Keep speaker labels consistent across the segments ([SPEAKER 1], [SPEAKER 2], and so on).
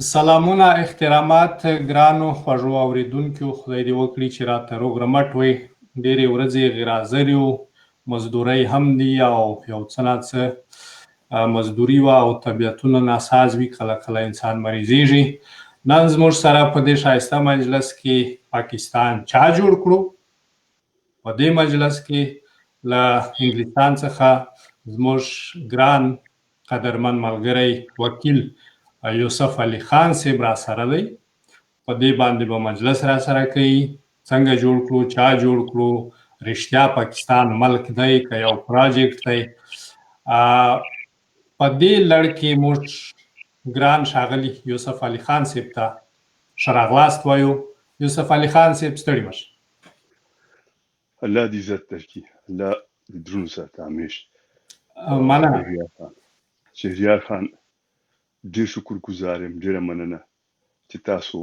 [SPEAKER 1] سلامونه احترامات ګرانو خوږو اوریدونکو، خدای دې وکړي چې راته روغ رمټ وي. ډېرې ورځې غرازر یو، مزدورۍ هم دي او یو څه ناڅه مزدوري وه او طبیعتونه ناساز وي، کله کله انسان مریضېږي. نن زموږ سره په دې ښایسته مجلس کې پاکستان چا جوړ کړو. په دې مجلس کې له انګلستان څخه زموږ ګران قدرمن ملګری وکیل یوسف علي خان صاحب را سره دی. په دې باندې به مجلس را سره کوي، څنګه جوړ کړو، چا جوړ کړو، رښتیا پاکستان ملک دی که یو پراجیکټ دی. په دې لړ کې موږ ګران ښاغلي یوسف علي خان صاحب ته ښه راغلاست وایو. یوسف علي خان صاحب ستړي مشه.
[SPEAKER 2] الله دې عزت درکړي، الله دې درونو ساته همیش.
[SPEAKER 1] مننه.
[SPEAKER 2] شهریار خان ډېر شکر ګزار یم، ډېره مننه چې تاسو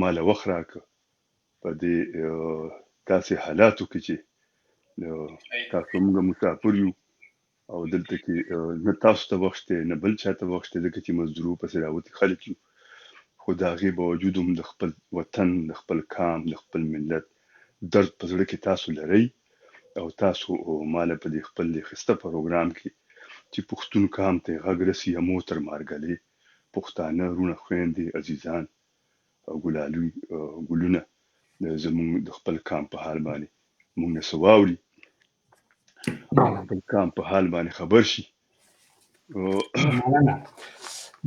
[SPEAKER 2] ماله وخت راکړ په دې داسې حالاتو کې چې تاسو موږ مسافر یو او دلته کې نه تاسو ته وخت دی نه بل چا ته وخت دی، ځکه چې مزدورو پسې راوتي خلک یو. خو د هغې باوجود هم د خپل وطن، د خپل قام، د خپل ملت درد په زړه کې تاسو لرئ او تاسو ماله په دې خپل ښایسته پروګرام کې چې پښتون قام ته غږ رسي، همو تر مارګلې پښتانه رونه خویندې عزیزان او ګلالوي ګلونه زموږ د خپل قام په حال باندې موږ نه څه واوري، خپل قام په حال باندې خبر شي.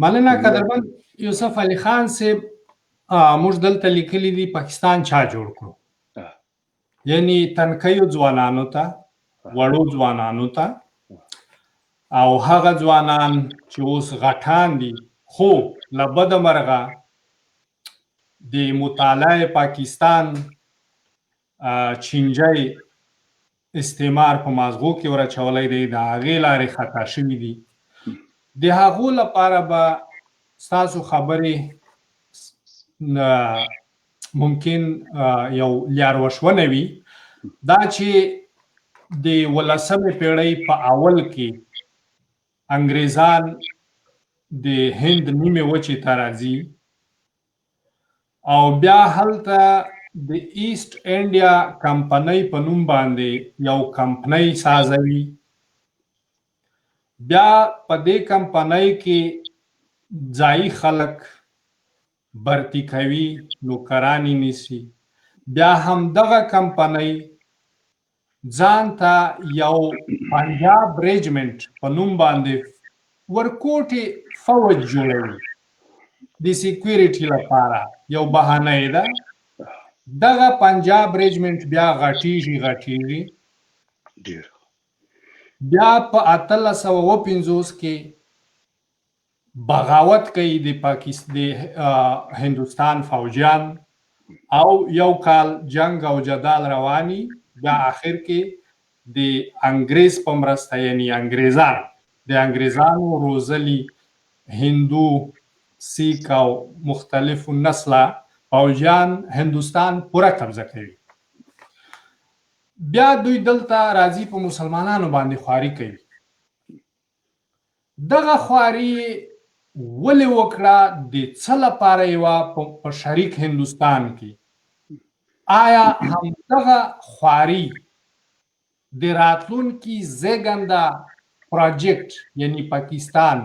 [SPEAKER 1] مننه قدرمن یوسف علي خان صاحب. موږ دلته لیکلي دي پاکستان چا جوړ کړو، یعنی تنکیو ځوانانو ته، وړو ځوانانو ته، او هغه ځوانان چې اوس غټان دي خو له بده مرغه د مطالعه پاکستان چینجی استعمار په مازغو کې ورچولی دی، د هغې لارې خطا شوي دي. د هغو لپاره به ستاسو خبرې ممکن یو لیاروشونه وي، دا چې د 18مې پیړۍ په اول کې انګریزان د هند نیمې وچې ته راځي او بیا هلته د ایسټ انډیا کمپنۍ په نوم باندې یو کمپنۍ سازوي. بیا په دې کمپنۍ کې ځایي خلک برتی کوي، نوکرانی نیسي. بیا همدغه کمپنۍ ځان ته یو پنجاب ریجمنټ په نوم باندې ورکوټي فوج جوړوي د سیکیورټي لپاره، یو بهانه یې ده. دغه پنجاب ریجمنټ بیا غټیږي
[SPEAKER 2] ډېر.
[SPEAKER 1] بیا په 1850 کې بغاوت کوي د هندوستان فوجیان او یو کال جنگ او جدال رواني. بیا آخر کې د انګریز په مرسته، یعنی انګریزانو روزلي هندو، سیک او مختلفو نسله فوجیان هندوستان پوره قبضه کوي. بیا دوی دلته راځي، په مسلمانانو باندې خواري کوي. دغه خواري ولې وکړه، د څه لپاره یې وه په شریک هندوستان کې؟ آیا همدغه خواري د راتلونکي زیږنده پراجیکټ یعنی پاکستان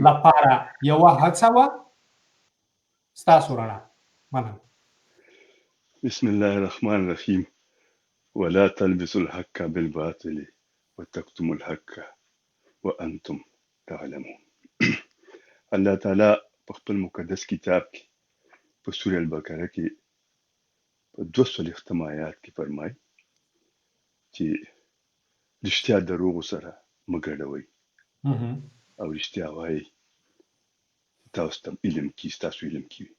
[SPEAKER 1] لپاره یوه هڅه وه؟ ستاسو رڼا. مننه.
[SPEAKER 2] بسم الله الرحمن الرحیم. ولا تلبسوا الحق بالباطل وتكتموا الحق وانتم تعلمون. الله تعالی په خپل مقدس کتاب کې په سورة البقره کې په 200 آیات کې فرمایي چې رښتیا دروغو سره مه ګډوئ او رښتیا وایئ، تاسو ته علم کې ستاسو علم کې وي.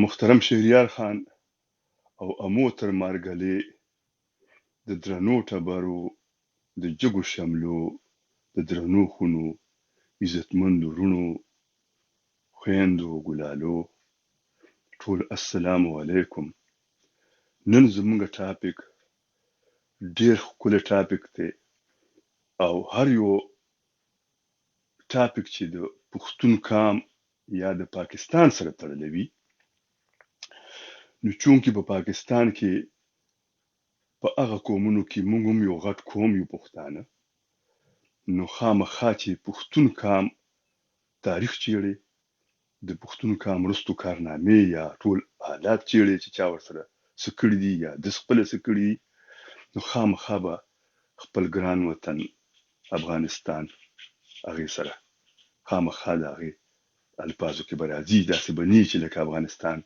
[SPEAKER 2] محترم شهریار خان او امو تر مارګلې د درنو ټبرو، د جګو شملو، د درنو خونو، عزتمندو رونو، خویندو، ګلالو، ټول السلام علیکم. نن زموږ ټاپک ډېر ښکلی ټاپک دی او هر یو ټاپک چې د پښتون قام یا د پاکستان سره تړلی وي، نو چونکې په پاکستان کې په هغه قومونو کې موږ هم یو غټ قوم یو پښتانه، نو خامخا چې پښتون قام تاریخ چیړي، د پښتون قام وروستو کارنامې یا ټول حالات چیړي چې چا ورسره څه کړي دي یا د خپله څه کړي دي، نو خامخا به خپل ګران وطن افغانستان هغې سره خامخا د هغې الفاظو کې به راځي، داسې به نه چې لکه افغانستان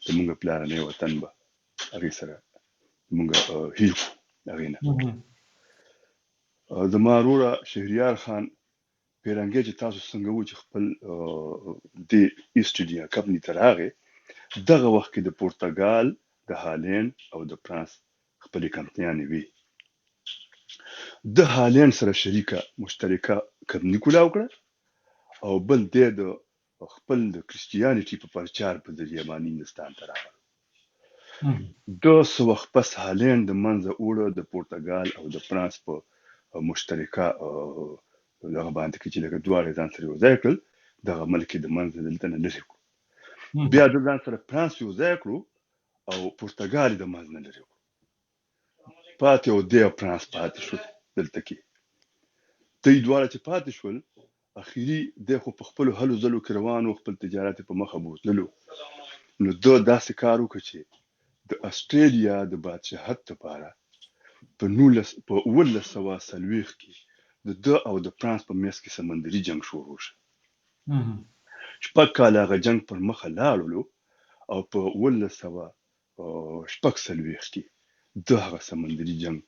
[SPEAKER 2] زموږ پلارنی وطن به هغې سره موږ هیر کړو هغې نه. زما وروره شهریار خان پیرنګی چې تاسو څنګه وو چې خپل د ایسټ انډیا کمپنۍ ته راغی، دغه وخت کې د پرتګال، د هالند او د فرانس خپلې کمپنیانې وي. د هالند سره شریکه مشترکه کمپنۍ کولاو کړه، او بل دی د خپل د کریسټیانیټي په پرچار په ذریعه باندې هندوستان ته راغله. د څه وخت پس هالند د منځه وړه د پرتګال او د فرانس په مشترکه دغه باندې کې چې لکه دواړه ځان سره یو ځای کړل، دغه ملک د منځه دلته نه لرې کړو. بیا د ځان سره فرانس یو ځای کړو او پرتګال د منځ نه لرې کړو، پاتې او دی فرانس پاتې شو. دلته کې دوی دواړه چې پاتې شول، اخري دی خو په خپلو هلو ځلو کې روان و، خپل تجارت په مخه بوتللو، نو ده داسې کار وکړ چې د استرالیا د بادشاهت لپاره په 1940 کې د ده او د فرانس په منځ کې سمندري جنگ شروع شو. 6 کاله هغه جنگ پر مخه لاړلو او په 1946 کې د هغه سمندري جنگ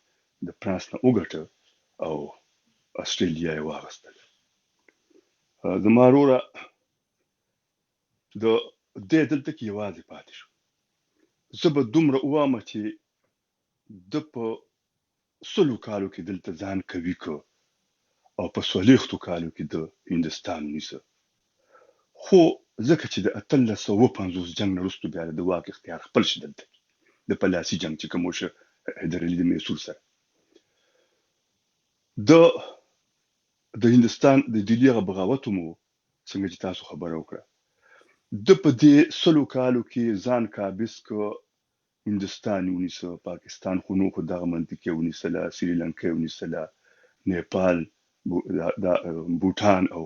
[SPEAKER 2] د فرانس نه وګټه او استرالیا یې واخیستله. زما وروره د دې دلته کې یوازې پاتې شو. زه به دومره ووایم چې د په 100 کالو کې دلته ځان قوي کړ او په 40 کالو کې د هندوستان ونیسه، خو ځکه چې د 1850 جنگ نه وروسته بیا د واک اختیار خپل شي دلته د پلاسي جنگ چې کوم وشو حیدرعلي د میسور سره، د هندوستان د ډیلي هغه بغاوت مو څنګه چې تاسو خبره وکړه، د په دې 100 کالو کې ځان قابض کړ، هندوستان ونیسه، پاکستان خو نو په دغه منطقه ونیسله، سریلانکا ونیسله، نیپال، بوټان او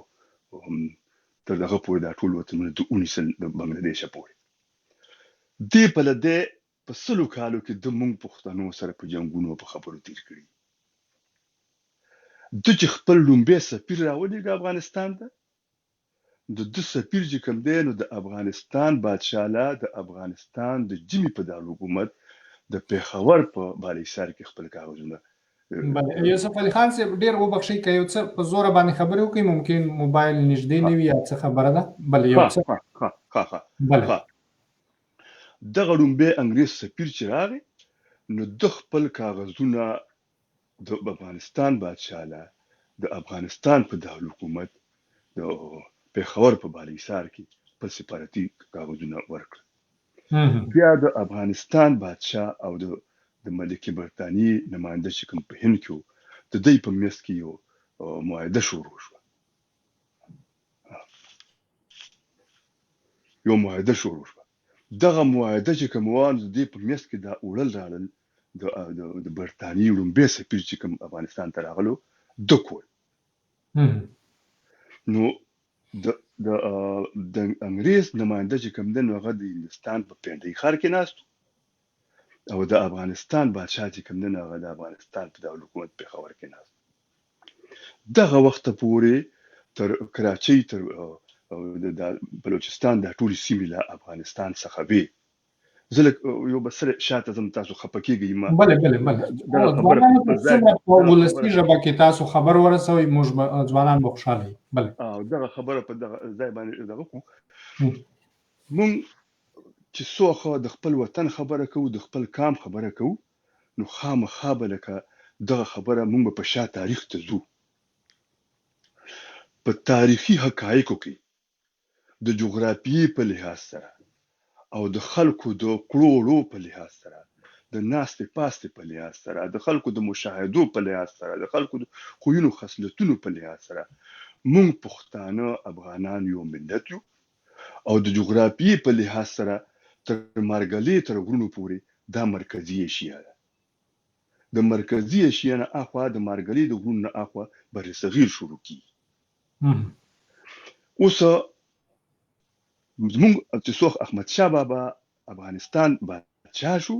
[SPEAKER 2] تر دغه پورې دا ټول وطنونه د ونیسل د بنګلادیش پورې. دې په لدې په 100 کالو کې د موږ پښتنو سره په جنګونو په خبرو تیر کړي. د چې خپل لومبي سفیر راولېږه افغانستان ته، د سفیر چې کوم دی نو د افغانستان بادشاه له د افغانستان د جمی په دارالحکومت د پیښور په بالاحصار کې خپل کاغذونه.
[SPEAKER 1] بله یوسف علي خان صاحب ډېر وبخښئ که یو څه په زوره باندې خبرې وکړئ، ممکن موبایل نږدې نه وي یا څه خبره ده. بله یو څه بله
[SPEAKER 2] دغه لومبي انګریز سفیر چې راغی، نو د خپل کاغذونه د افغانستان بادشاه له د افغانستان په دارالحکومت د پیښور په بالاحصار کې په سفارتي کاغذونه ورکړل. بیا د افغانستان بادشاه او د ملکې برټانیې نماینده چې کوم په هند کې و، د دوی په منځ کې یو معاهده شروع شوه. دغه معاهده چې کوم وه د دې په منځ کې دا وړل راړل د برټانیې لومبي سفیر چې کوم افغانستان ته راغلو د کول. نو د انګریز نماینده چې کوم دی نو هغه د هندوستان په پنډۍ ښار کې ناست او د افغانستان بادشاه چې کوم دی نو هغه د افغانستان په دارالحکومت پېښور کې ناست. دغه وخته پورې تر کراچۍ تر د بلوچستان دا ټولې سیمې له افغانستان څخه وې. زه یو بس شاته ځم، تاسو خفه کېږئ ما.
[SPEAKER 1] بله ځوانانو ته څومره په ولسي ژبه کې تاسو خبر ورسوئ، موږ ځوانان به خوشحاله وي. بله
[SPEAKER 2] دغه خبره په دغه ځای باندې دغه کړو. موږ چې څوخه د خپل وطن خبره کوو، د خپل قام خبره کوو، نو خامخا به لکه دغه خبره موږ به په شا تاریخ ته ځو. په تاریخي حقایقو کې د جغرافیې په لحاظ سره او د خلکو د کړو وړو په لحاظ سره، د ناستې پاستې په لحاظ سره، د خلکو د مشاهدو په لحاظ سره، د خلکو د خویونو خصلتونو په لحاظ سره مونږ پښتانه افغانان یو ملت یو او د جغرافیې په لحاظ سره تر مارګلې تر غرونو پورې دا مرکزي ایشیا ده. د مرکزي ایشیا نه اخوا د مارګلې د غرونو نه اخوا بر صغیر شروع کیږي. اوس زمونږ چې څوک احمد شاه بابا افغانستان بادشاه شو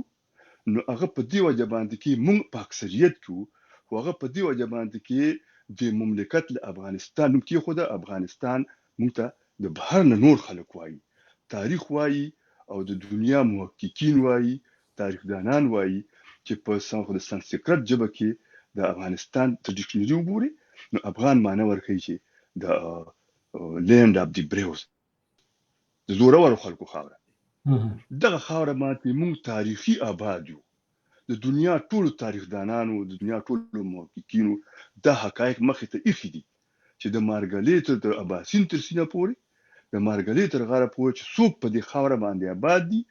[SPEAKER 2] نو هغه په دې وجه باندې کې مونږ په اکثریت کې خو هغه په دې وجه باندې کې د مملکت له افغانستان نوم کې خو د افغانستان مونږ ته د بهر نه نور خلک وایي، تاریخ وایي او د دنیا محققین وایي، تاریخ دانان وایي چې په سانسکریت ژبه کې د افغانستان تر ډکشنري وګوري نو افغان معنی ورکوي چې د لینډ اف دی بریوز د زورورو خلکو خاوره. دغه خاوره باندې مونږ تاریخي آباد یو. د دنیا ټولو تاریخ دانانو د دنیا ټولو محققینو دا حقایق مخې ته ایښي دي چې د مارګلې تر د اباسین تر سینه پورې د مارګلې تر غاړه پورې چې څوک په دې خاوره باندې آباد دي،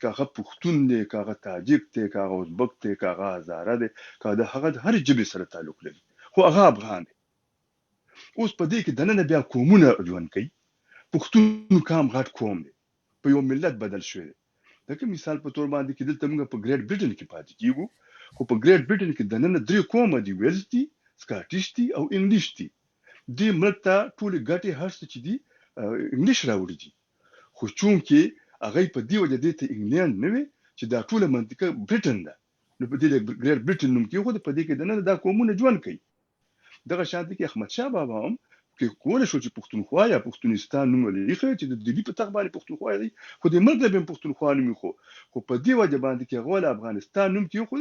[SPEAKER 2] که هغه پښتون دی، که هغه تاجک دی، که هغه ازبک دی، که هغه هزاره دی، که هغه د هرې ژبې سره تعلق لري خو هغه افغان دی. اوس په دې کې دننه بیا قومونه ژوند کوي. پښتون قام غټ قوم دی، په یو ملت بدل شوی دی. لکه مثال په تور باندې کې دلته موږ په ګریټ برټن کې پاتې کیږو خو په ګریټ برټن کې دننه درې قومه دي، ویلز دي، سکاټیش دي او انګلیش دي. دې ملک ته ټولې ګټې هر څه چې دي انګلیش راوړي دي خو چونکې هغه په دې وجه دې ته انګلند نه وي چې دا ټوله منطقه برټن ده نو په دې ګریټ برټن نوم کې خو په دې کې دننه دا قومونه ژوند کوي. دغه شان دي کې احمد شاه بابا هم کې کول شو چې پښتونخوا یا پښتونستان نوم ولري چې د دلی په تخ باندې پښتونخوا دی خو د ملک له پښتونخوا نوم خو په دې وجه باندې کې غول افغانستان نوم کې خو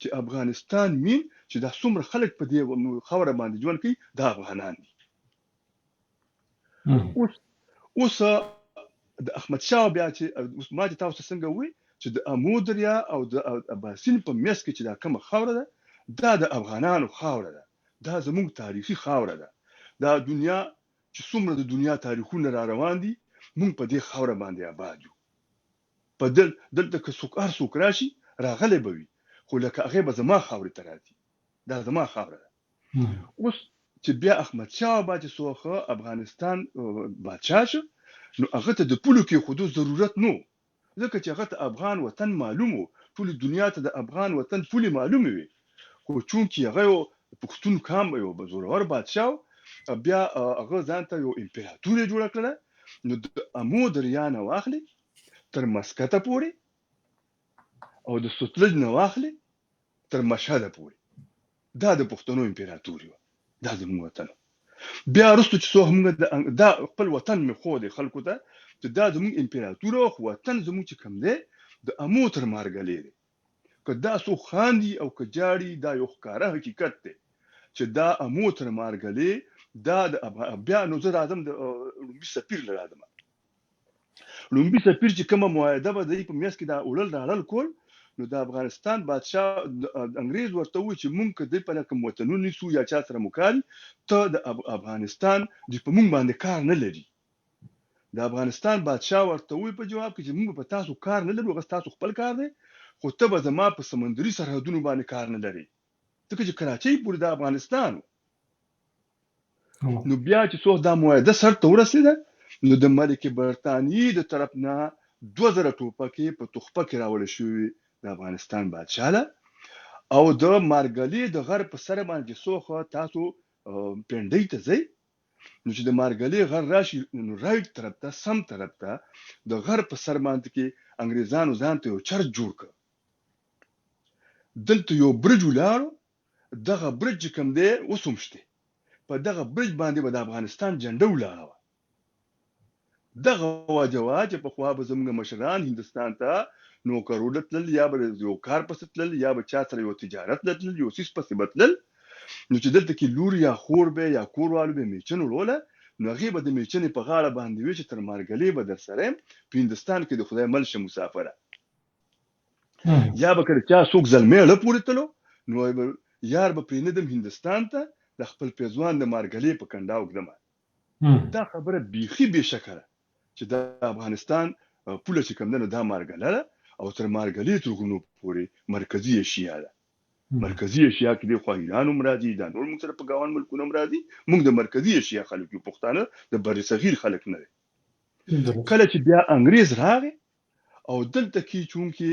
[SPEAKER 2] چې افغانستان مين چې د څومره خلک په دې خاوره باندې ژوند کوي دا افغانان دي. اوس د احمد شاه بیا چې اوس ما تاسو څنګه وې چې د امو دریا او د اباسین په میس کې چې دا کومه خاوره ده دا د افغانانو خاوره ده، دا زموږ تاریخي خاوره ده. دا دنیا چې څومره د دنیا تاریخونه را روان دي مونږ په دې خاوره باندې آباد یو. په دلته که څوک هر څوک راشي راغلی به وي خو لکه هغې به زما خاورې ته راځي، دا زما خاوره ده. اوس چې بیا احمد شاه بابا چې څوک افغانستان بادشاه شو نو هغه ته د پولو کېښودو ضرورت نه و ځکه چې هغه ته افغان وطن معلوم و، ټولې دنیا ته د افغان وطن پولې معلومې وي خو چونکې هغه یو پښتون قام یو زورور بادشاه بیا هغه ځان ته یو امپراتور جوړه کړه نو د امو دریا نه واخلي تر مسقطه پورې او د ستلج نه واخلي تر مشهد پورې دا د پښتنو امپراتور و، دا زموږ وطن. بیا وروسته چې څو موږ دا خپل وطن مې خو دی خلکو ته چې دا زموږ امپراتور او وطن زموږ چې کوم دی د امو تر مارګلې دی. که دا څو خاندي او که جاړي دا یو ښکاره حقیقت دی چې دا امو تر مارګلې دا د بیا نو زه راځم د لومبي سفیر له راځم. لومبي سفیر چې کومه معاهده به د په میاس کې دا اولل راړل کول نو د افغانستان بادشاه انګريز ورته وی چې مونږ کدی په کوم وطنونو نیسو یا چا سره مکال ته د افغانستان د په مونږ باندې کار نه لري. د افغانستان بادشاه ورته وی په جواب کې چې مونږ په تاسو کار نه لرو، غوښتاسو تاسو خپل کار دی خو ته به زما په سمندري سرحدونو باندې کار نه لري ځکه چې کراچۍ پورې د افغانستان. نو بیا چې څو دا معاهده سر ته ورسېده نو د ملکه برتانیې د طرف نه 2000 ټوپکې په تخپه کې راوړل شوې د افغانستان بادشاه له او د مارګلې د غر په سر باندې څوخه تاسو پندې ته ځي نو چې د مارګلې غر راشي نو رائټ طرف ته سم طرف ته د غر په سر باندې کې انګريزانو ځان ته یو چرچ جوړ کړ. دلته یو برج ولاړو، دغه برج کوم دی وسومشته په دغه برج باندې به د افغانستان جنډه ولاړه. دغه واجبات چې په خوا به زموږ مشران هندستان ته نوکرونه تلل یا به یو کار پسې تلل یا به چا سره یو تجارت تلل یو سیس پسې تلل نو چې دلته کې لور یا خور به یا کوروالو به میچن وروله نو هغې به د میچنې په غاړه باندې وي چې تر مارګلې به در سره په هندستان کې د خدای ملشه مسافره یا به کله چا څوک زلمی اړه پورې تلو نو یار به پرې ندم هندستان ته د خپل پیزوان د مارګلې په کنډا وګدمه. دا خبره بیخي بېشکه ده چې د افغانستان پوله چې کوم ده نو دا مارګله ده او تر مارګلې تر غرونو پورې مرکزي ایشیا ده. مرکزی اشیا کې د خو ایران هم راځي دا نور موږ سره په ګاون ملکونه هم راځي موږ د مرکزی اشیا خلک یو پښتانه د بر صغیر خلک نه کله چې بیا انګريز راغی او دلته کې چونکی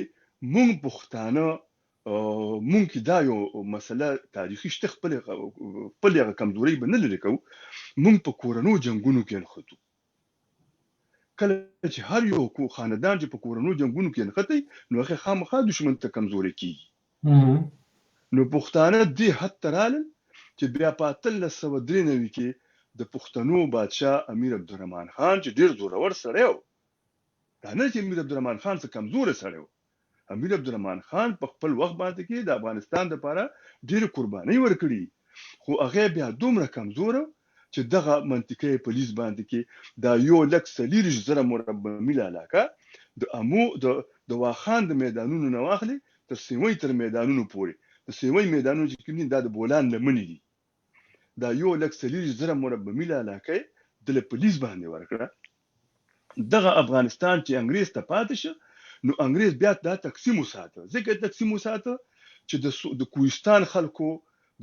[SPEAKER 2] موږ پښتانه مونږ کې دا یو مسله تاریخي شته خپل کمزوري به نه لري کو مونږ په کورونو جنگونو کې نخته کله چې هر یو کو خاندان چې په کورونو جنگونو کې نخته نو هغه خامخا دشمن ته کمزوري کیږي نو پښتانه دې حد ترال چې بیا په 1393 کې د پښتنو بادشاه امیر عبدالرحمن خان چې ډیر زورور سره و دا نه چې امیر عبدالرحمن خان څخه کمزور سره و امیر عبدالرحمن خان په خپل وخت باندې کې د افغانستان لپاره ډېر قرباني ورکړي خو هغه بیا دومره کمزور چې دغه منطقه پولیس باندې کې دا یو لک سلیریش زره مربع میل علاقه د امو د واخان د میدانونو نه واخلي تر سیموي تر میدانونو پورې د سیموي میدانونو چې کوم دا د بولان لمنې دي دا یو لک سلیریش زره مربع میل علاقه د پولیس باندې ورکړه دغه افغانستان چې انګريز ته پاتې شو نو انګريز بیا دا تقسیم وساته ځکه تقسیم وساته چې د کوهستان خلکو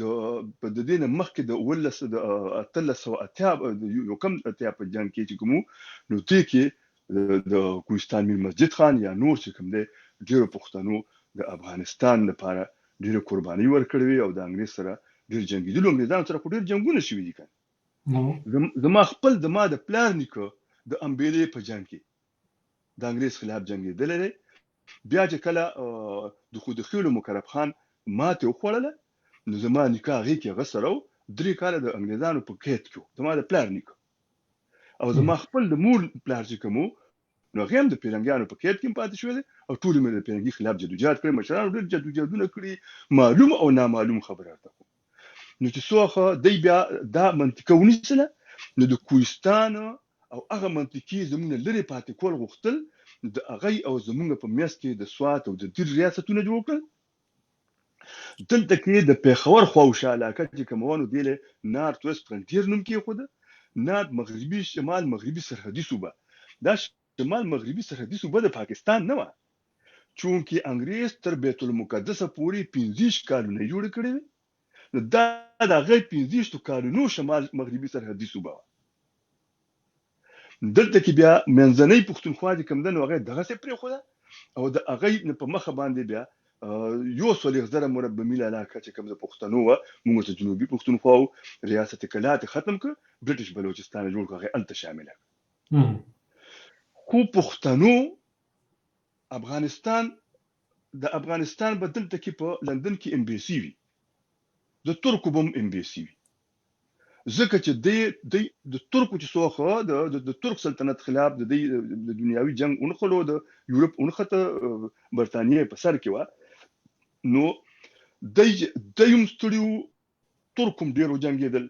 [SPEAKER 2] د دینه مخکې د ولس د 1380 یو کم اتیا په جنگ کې چې کوم نو ته کې د کوهستان میر مسجد خان یا نور چې کوم دی ډیرو پښتنو د افغانستان لپاره ډیره قرباني ورکړې او د انګريز سره ډیر جنگیدل انګريزانو سره ډیر جنگونه شوي دي کنه زما خپل د پلان نیکو د امبېلې په جنگ کې د انګريز خلاف جنگیدل لري بیا چې کله د خود خیلو مکرب خان ماته وخوړله نو زما نکاح کې غسرو 3 کال د انګريزانو په کېت کې زما د پلان نیکو او زما خپل د مور پلان چې کوم نو غیم د پیرنګانو په کېت کې پاتې شو او ټول مې د پیرنګي خلاف جدوجہد کړی مشرانو ډېر جدوجہدونه کړی معلوم او نامعلوم خبره ده نو چې څوخه دی بیا دا منطقه ونیسله نو د کوهستان او هغه منطقي زمونږ لري پاتې کول غوښتل د هغه او زمونږ په میاس کې د سوات او د دیر ریاستونه جوړ کړل دلته کې د پیښور خواوشا علاقه چې کومونو دیله نارت ویست فرنټیر نوم کې خو نارت مغربي شمال مغربي سرحدي صوبه دا شمال مغربي سرحدي صوبه د پاکستان نه و چونکی انګريز تر بیت المقدس پورې 15 کالونه جوړ کړی نو دا د غي 15 کالونو شمال مغربي سرحدي صوبه دلته کې بیا منځنۍ پښتونخوا د کوم دنو هغه دغه څه پرې خو او د هغه په مخه باندې بیا یو سولې زره مربع میل علاقه چې کوم د پښتنو و موږ ته جنوبي پښتونخوا ریاست کلات ختم ک برټش بلوچستان جوړ کړه الته شامله خو پښتنو افغانستان بدلته کې په لندن کې ام بي سي وي د ترکو بم ام بي سي وي ځکه چې د ترکو چې سوخه د ترک سلطنت خلاف د دنیاوي جنگ اونخلو د یورپ اونخته برتانیې په سر کې و نو د یم ستړیو ترکم ډیرو جنگیدل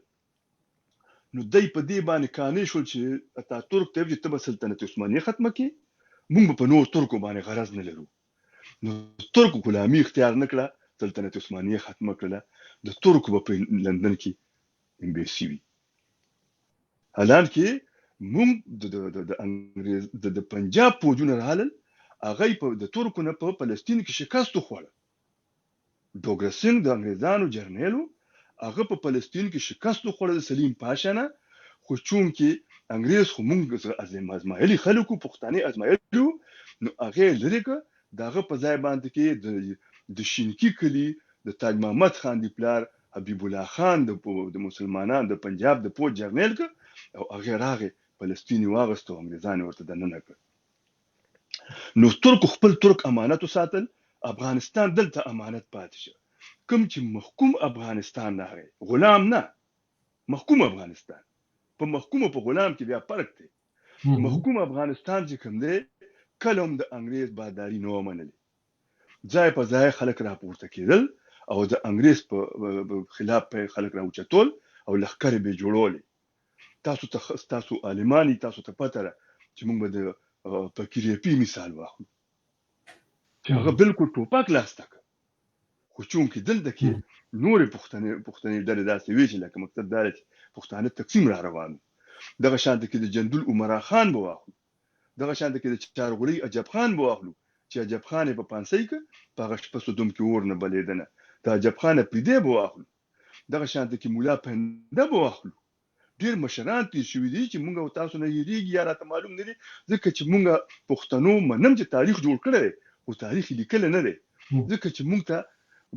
[SPEAKER 2] نو دای په دې باندې کانې شول چې اتا ترک ته چې تب سلطنت عثماني ختمه کی موږ په نور ترکو باندې غرض نه لرو نو ترکو غلامي اختیار نکړه سلطنت عثماني ختمه کړه د ترکو په لندن کې ام بي سي وي حالان کې موږ د انګريز د پنجاب پوجونه رالل هغه په د ترکو نه په فلسطین کې شکست وخوړ ډوګرسینګ د انګريزانو جرنیلو هغه په فلسطین کې شکست وخوړ د سلیم پاشا نه خو چون کې انګريز خو موږ ازمایلي خلکو پښتانه ازمایلو نو هغه لریکه دغه په ځای باندې کې د شینکی کلی د تاج محمد خان دی پلار حبیب الله خان د مسلمانانو د پنجاب د پوج جرنیل او هغه راغی فلسطینی واغستو انګريزانو ورته دننه کړ نو ترک خپل ترک امانت وساتل افغانستان دلته امانت پاتې شو کوم چې محکوم افغانستان راغی غلام نه محکوم افغانستان په محکوم په غلام کې بیا فرق دی محکوم افغانستان چې کوم دی کلم د انګريز باداری نو منلي ځای په ځای خلک راپورته کېدل او د انګريز په خلاف په خلک راوچتول او لخر به جوړول تاسو الماني تاسو ته پته چې موږ به د فقيري مثال واخلو چې هغه بالکل ټوپک لاستک خو چون کې دلته کې نور پښتني درې داسې وی چې لکه مقصد دا چې پښتانه تقسیم را روان دغه شانته کې د جندول عمره خان به واخلو دغه شانته کې د چارغوري عجب خان به واخلو چې عجب خان په پانسۍ کې په غش په صدوم کې ور نه بلیدنه د عجب خان پریدې به واخلو دغه شانته کې مولا پنده به واخلو ډیر مشران تیر شوي دي چې مونږ او تاسو نه هېرېږي یا راته معلوم نه دي ځکه چې مونږ پښتنو منم چې تاریخ جوړ کړی دی خو تاریخ یې لیکلی نه دی ځکه چې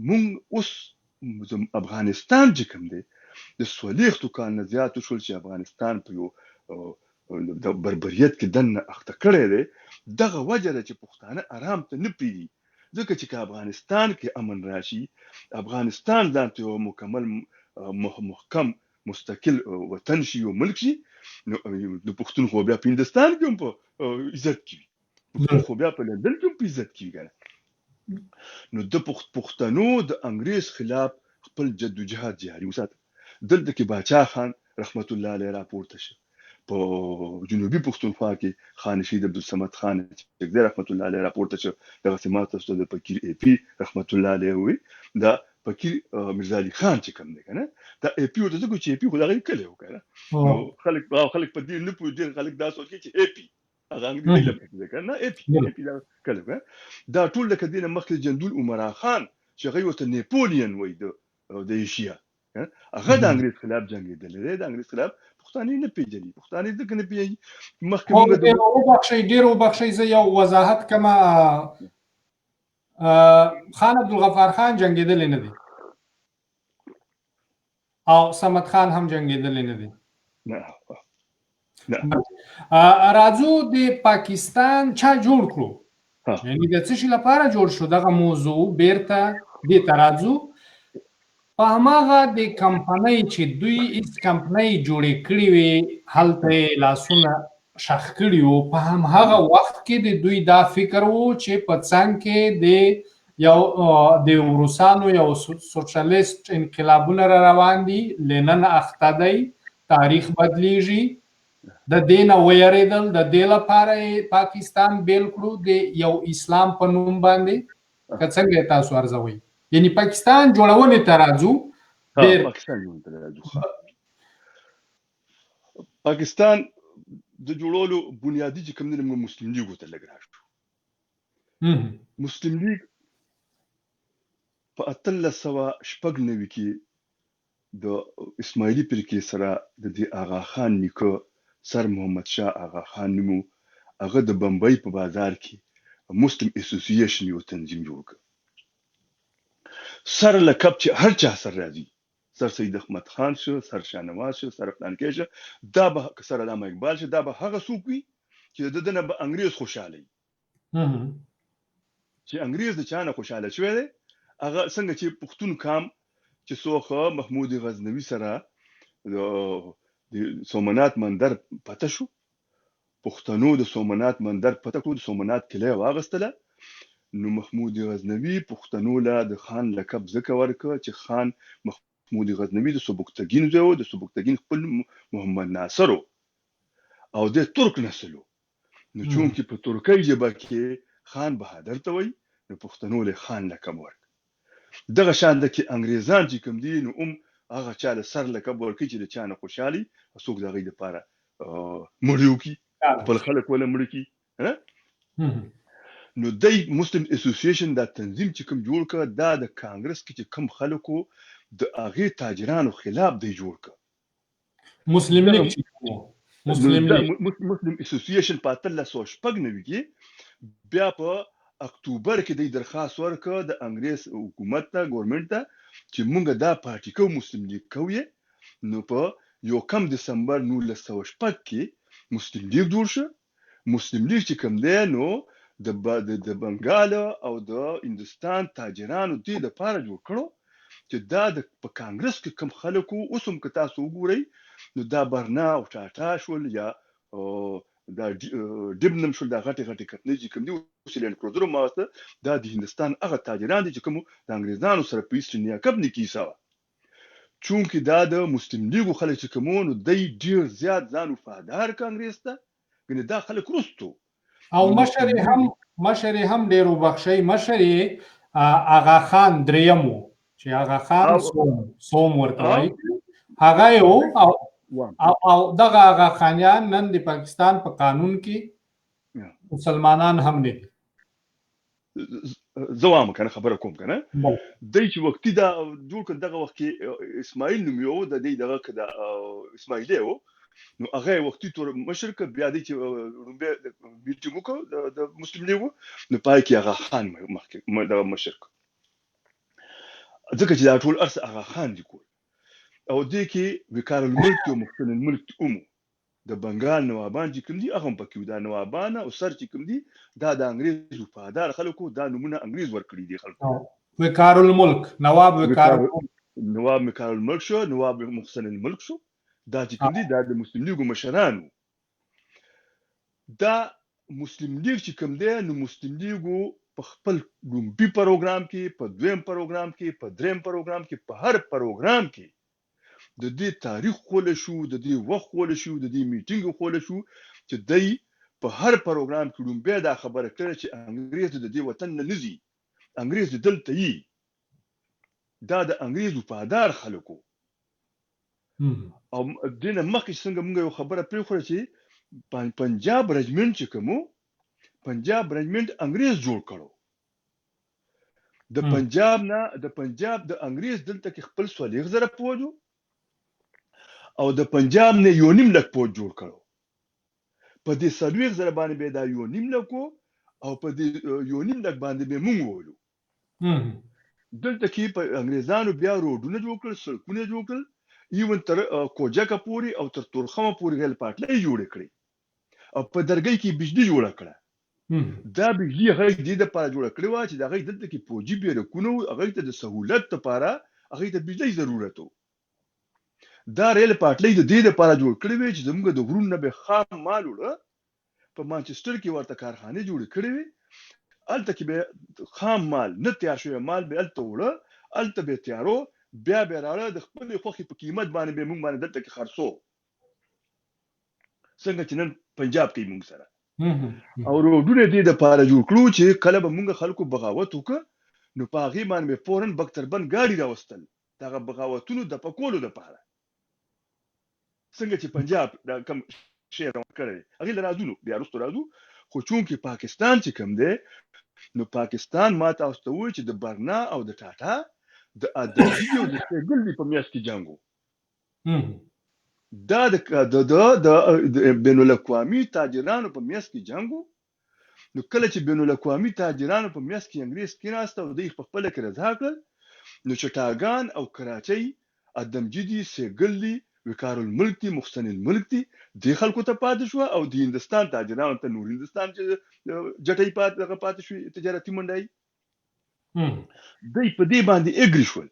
[SPEAKER 2] مونږ اوس افغانستان چې کوم دی د 40 کال نه زیات شول چې افغانستان په یو د بربریت کې دننه اخته کړی دی دغه وجه ده چې پښتانه آرام ته نه پرېږدي ځکه چې که افغانستان کې امن راشي افغانستان ځان ته یو مکمل محکم مستقل وطن شي او ملک شي نو د پښتون خو بیا په هندستان کې هم په عزت کې وي پښتون خو بیا په لندن کې هم په عزت کې وي نو د پښتنو د انګریز خلاف خپل جدوجهد جاري وساته دلته کې باچا خان رحمت الله علیه راپورته شو په جنوبي پښتونخوا کې خان شهید عبدالصمد خان چې رحمت الله علیه راپورته شو دغه سمات تاسو د فقیر ای پی رحمت الله علیه وي دا فقیر مرزا علي خان چې کوم دی کنه دا ای پی ورته ځکه چې ای پی خو دغه کله وکړه نو خلک په دې نه پوهېږي خلک دا سوچ کوي چې ای پی هغه انګریزي لپاره دی کنه ای پی دا کله دا ټول لکه دینه مخکې جندول عمرا خان چې هغه ورته نیپولین وای د ایشیا هغه د انګریز خلاف جنگیدل دی د انګریز خلاف پښتانه نه پیژني پښتانه ځکه نه پیژني مخکې موږ د
[SPEAKER 1] ډېر وبخښئ زه یو وضاحت کما خان عبدالغفار خان جنگیدل نه دی او صمد خان هم جنگیدل نه دی
[SPEAKER 2] نه
[SPEAKER 1] راځو د پاکستان چا جوړ کړو یعنی د څه شي لپاره جوړ شو دغه موضوع بیرته دې ته راځو په هماغه د کمپنۍ چې دوی هیڅ کمپنۍ جوړې کړې وې هلته لاسونه شخ کړي وو په هماغه وخت کې د دوی دا فکر وو چې په څنګ کې د روسانو یو سوشلیست انقلابونه را روان دي لنن اخته دی تاریخ بدلیږي د دې نه ویریدل د دې لپاره پاکستان بیل کړو د یو اسلام په نوم باندې که څنګه تاسو ارزوئ یعنی پاکستان جوړونې ته راځو
[SPEAKER 2] پاکستان د جوړولو بنیادی چې کوم دی موږ مسلم لیګ ته لګ راشو مسلم لیګ په 1896 کې د اسماعیلی پرکې سره د دې آغا خان نیکه سر محمد شاه آغا خان نومو هغه د بمبئی په بازار کې مسلم اسوسییشن یو تنظیم جوړ کړ سر لقب چې هر چا سر راځي سر سید احمد خان شو سر شاهنواز شو سر فلانکې شو دا به سر علامه اقبال شو دا به هغه څوک وي چې د دنه به انګریز خوشاله وي چې انګریز د چانه خوشاله شوی دی هغه څنګه چې پښتون کام چې څوخه محمود غزنوي سره د سومنات مندر پته شو پښتنو د سومنات مندر پته کړو د سومنات کلی واغستله نو محمود غزنوي پښتنو له د خان لقب ځکه ورکړ چې خان محمود غزنوي د سبکتګین زوی د سبکتګین خپل محمد ناصر او د ترک نسلو نو چون کې په ترکي ژبه کې خان بهادر ته وای نو پښتنو له خان لقب ورکړ دغه شان د کې انګريزان چې کوم دي نو هغه چا له سر لقب ورکړي چې د چانه خوشحالي څوک دغه لپاره مړیو کی خپل خلک ولا مړ کی نو دای مسلم اسوسییشن دا تنظیم چې کوم جوړ کړ دا د کانګرس کې چې کوم خلکو د هغه تاجرانو خلاف دی جوړ کړ مسلم اسوسییشن په 1996 کې بیا په اکتوبر کې د درخواست ورکړ د انګریز حکومت ته ګورنمنت ته چې مونږ دا پارټي کو مسلم لیگ کوی نو په یو کم دسمبر 1906 کې مسلم لیگ جوړ شو مسلم لیگ چې کوم دی نو د بنگال او د هندستان تاجرانو دې د پاره جوړ کړو چې دا د په کانګرس کې کوم خلکو اوسم که تاسو وګورئ نو دا برنا او ټاټا شول یا دا ډبنم شول دا غټي کمپنۍ چې کوم دي وسیلن کروزر ماسته دا د هندستان هغه تاجران دي چې کوم د انګريزانو سره په ایستنیا کب نه کیسه چونکه دا د مسلم لیګو خلک چې کوم نو دای ډیر زیات ځان وفادار کانګرس ته ګنې دا خلک روستو
[SPEAKER 1] او مشر هم ډیر وبخښي مشر آغا خان دریمو چې آغا خان سوم ورته وای هغه یو او دغه آغا خانیان نن د پاکستان په قانون کې مسلمانان هم نه دي
[SPEAKER 2] زوام کنه خبره کوم کنه دای چې وختي دا جوړ کړ دغه وخت کې اسماعیل نوم یو د دې دغه کدا اسماعیل یو نو هغه وختي تور مشرک بیا دې چې رومبه میټینګ وکړ د مسلم لیګ نو پای کې هغه خان مخکې د مشرک ځکه چې دا ټول ارس هغه خان دي کول او دې کې وکال الملک او محسن الملک د بنگال نوابان چې کوم دي هغه پکې دا نوابان او سر چې کوم دي دا د انګريز وفادار خلکو دا نمونه انګريز ورکړي دي خلکو
[SPEAKER 1] وکال الملک نواب
[SPEAKER 2] وکال الملک شو نواب محسن الملک شو دا چې کوم دي دا د مسلم لیګ مشرانو دا مسلم لیګ چې کوم دی نو مسلم لیګ په خپل ګومبي پروګرام کې په دویم پروګرام کې په دریم پروګرام کې په هر پروګرام کې د دې تاریخ خول شو د دې وخت خول شو د دې میټینګ خول شو چې دای په هر پروګرام کې ډومبه دا خبره کړې چې انګريز د دې وطن نه نزي انګريز دلته یي دا د انګريز وفادار خلکو او دینه مخکې څنګه موږ یو خبره پرې خو چې پنجاب رجمنټ چې کومو پنجاب رجمنټ انګريز جوړ کړو د پنجاب د انګريز دلته کې خپل سولېغ زره پوجو او د پنجاب نه یو نیم لک پوج جوړ کړو په دې سلويغ زره باندې به دا یو نیم لکو او په دې یو نیم لک باندې به مونږ وولو دلته کې په انګريزانو بیا روډونه جوړ کړل سړکونه جوړ کړل ایون تر کوجکه پوری او تر تورخمه پوری غل پټلې جوړ کړې او په درګۍ کې بجلی جوړ کړه دا بجلی هغه دې د پاره جوړ کړی و چې دا هغه دلته کې پوجي بیره کونو هغه ته د سہولت لپاره هغه ته بجلی ضرورت و دا ریل پټلې د دې لپاره جوړ کړی وي چې زموږ د غرونو به خام مال وړه په مانچستر کې ورته کارخانه جوړ کړی وي الته کې به خام مال نه تیار شوی مال به الته وړه الته به تیارو بیا به راړه د خپل خوخي په قیمت باندې به موږ باندې دلته کې خرڅو څنګه چې نن پنجاب کې موږ سره او روډونه دې د پاره جوړ کړو چې کله به موږ خلکو بغاوت وکړو نو پاغي باندې به فورن بکتربن گاډي راوستل دا بغاوتونو د پکولو د پاره څنګه چې پنجاب دا کم شعر کړی هغه راځو بیا وروسته راځو خو چون کې پاکستان چې کم دی نو پاکستان ما تاسو ته وایي چې د برنا او د ټاټا د ادبي او د سګل په میاس کې جنگو دا د بین الاقوامي تاجرانو په میاس کې جنگو نو کله چې بین الاقوامي تاجرانو په میاس کې انګريز کې راست او د خپل کې رضا کړ نو چټاګان او کراچۍ ادمجدي سګل وکال الملک دي محسن الملک دي د خلکو ته پاتې شو او د هندستان تاجرانو ته نور هندستان چې جټي پاتې شو تجارتي منډای دوی په دې باندې اګری شول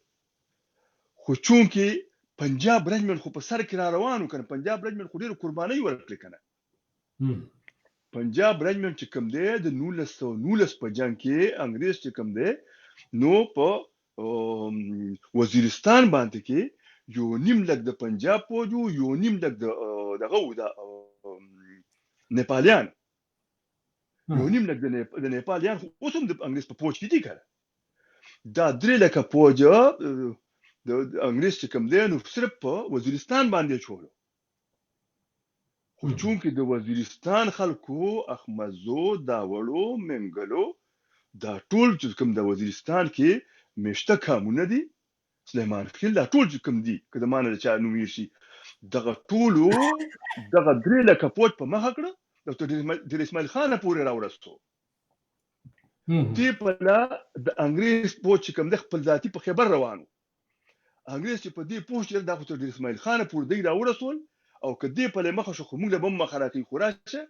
[SPEAKER 2] خو چون کې پنجاب رجمن خو په سر کې را روانو کنه پنجاب رجمن خو ډېر قرباني ورکړي کنه پنجاب رجمن چې کوم دی د 1919 په جنگ کې انګريز چې کوم دی نو په وزیرستان باندې کې یو نیم لک د پنجاب پوجو یو نیم لک دغه نیپالیان یو نیم لک د نیپالیان اوس هم د انګريز په پوج کې دي کړه دا درې لکه پوجا د انګريز چې کوم دی نو صرف په وزیرستان باندې چولو خو چون کې د وزیرستان خلکو احمدزو داوړو منګلو دا ټول چې کوم د وزیرستان کې مشته کامونه دي سلیمان خېل دا ټول چې کوم دي کله مانه چا نوم یې شي دغه ټولو دغه درې لکه پوج په مخ کړه د اسماعیل خان پورې راوړستو دی په لا د انګريز پوج چې کوم د خپل ذاتی په خبر روانو انګريز چې په دې پوج چې د خپل اسماعیل خان پورې دی راوړسول او کدی په لمخه شو موږ له بم مخراقي خوراشه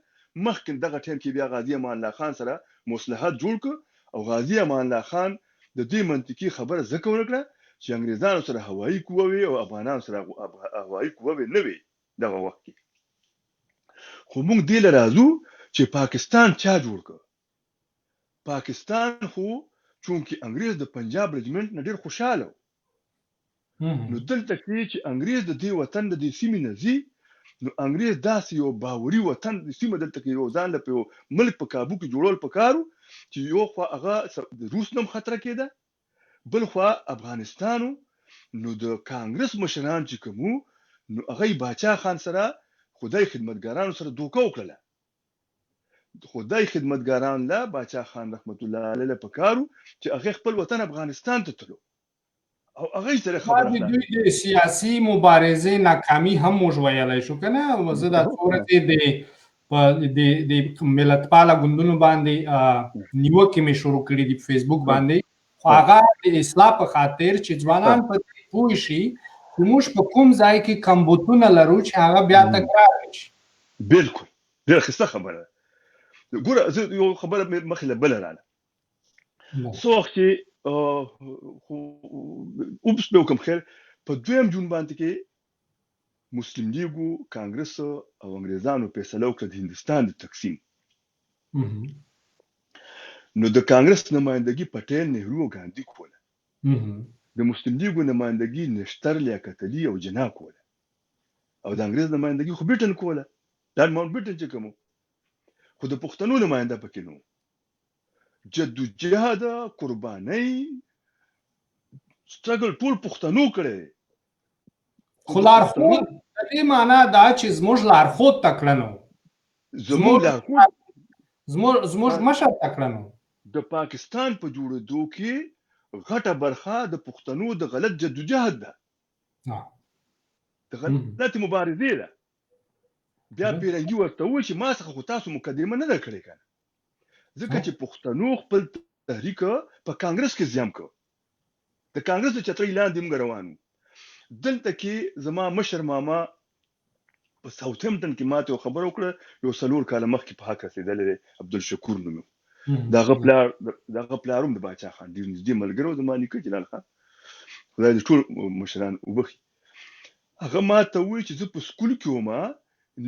[SPEAKER 2] مخکې دغه ټیم کې بیا غازی امان الله خان سره مصلحت جوړ ک او غازی امان الله خان د دې منطقي خبره ذکر وکړه چې انګريزانو سره هوایي قوه او افغانانو سره هوایي قوه نه وي دغه وخت کې خو موږ دې لرازو چې پاکستان چا جوړ ک پاکستان خو چونکی انګريز د پنجاب رجمنټ نه ډېر خوشاله نو دلته کې چې انګريز د دې وطن د دې سیمې نزي نو انګريز داسې یو باوري وطن د سیمه دلته کې روزان له ملک په کابو کې جوړول پکارو چې یو خو هغه د روس نوم خطر کېده بل خو افغانستانو نو د کانګرس مشران چې کومو نو هغه باچا خان سره خدای خدمتګارانو سره دوکه وکړه خدای خدمتګاران لا باچا خان رحمت الله علیه له پکارو چې هغه خپل وطن افغانستان ته تلو او هغه سره خبره
[SPEAKER 1] د دوی د سیاسي مبارزې ناکامي هم موږ ویلی شو که نه زه دا څو ورځې د ملتپاله ګوندونو باندې نیوکې مې شروع کړي دي په فیسبوک باندې خو هغه د اصلاح په خاطر چې ځوانان په دې پوه شي چې موږ په کوم ځای کې کمبودونه لرو چې هغه بیا تکرار نه شي.
[SPEAKER 2] بالکل ډېره ښایسته خبره ده. ګوره زه یو خبره مې مخې له بله راله څه وخت چې اوبس به وکړم خیر په 2 جون باندې کې مسلم لیګو کانګرس او انګریزانو فیصله وکړه د هندستان د تقسیم. نو د کانګرس نمایندګي پټیل نهرو او ګاندھی کوله، د مسلم لیګو نمایندګي نشتر لیاقت علي او جناح کوله، او د انګریز نمایندګي خو بیټن کوله، لارډ ماونټ بیټن چې کوم. خو د پښتنو نماینده پکې نو. جدوجهد قربانۍ سټرګل ټول پښتنو کړی.
[SPEAKER 1] خو لارښود د دې معنا دا چې زموږ لارښود تکړه نو، زموږ مشر تکړه نو.
[SPEAKER 2] د پاکستان په جوړېدو کې غټه برخه د پښتنو د غلط جدوجهد ده، د غلط مبارزې ده. بیا پیرنګي ورته وایي چې ما څخه خو تاسو مقدمه نه ده کړې که نه، ځکه چې پښتنو خپل تحریک په کانګرس کې زیام کړ، د کانګرس د چترۍ لاندې موږ روان وو. دلته کې زما مشر ماما په ساوثهمپټن کې ماته یو خبره وکړه، یو 4 کاله مخکې په حق رسېدلی دی، عبدالشکور نوم یې. د هغه پلار هم د باچا خان ډېر نږدې ملګری و، زما نیکه جلال خان، خدای دې ټول مشران وبخي. هغه ماته ووایي چې زه په سکول کې وم،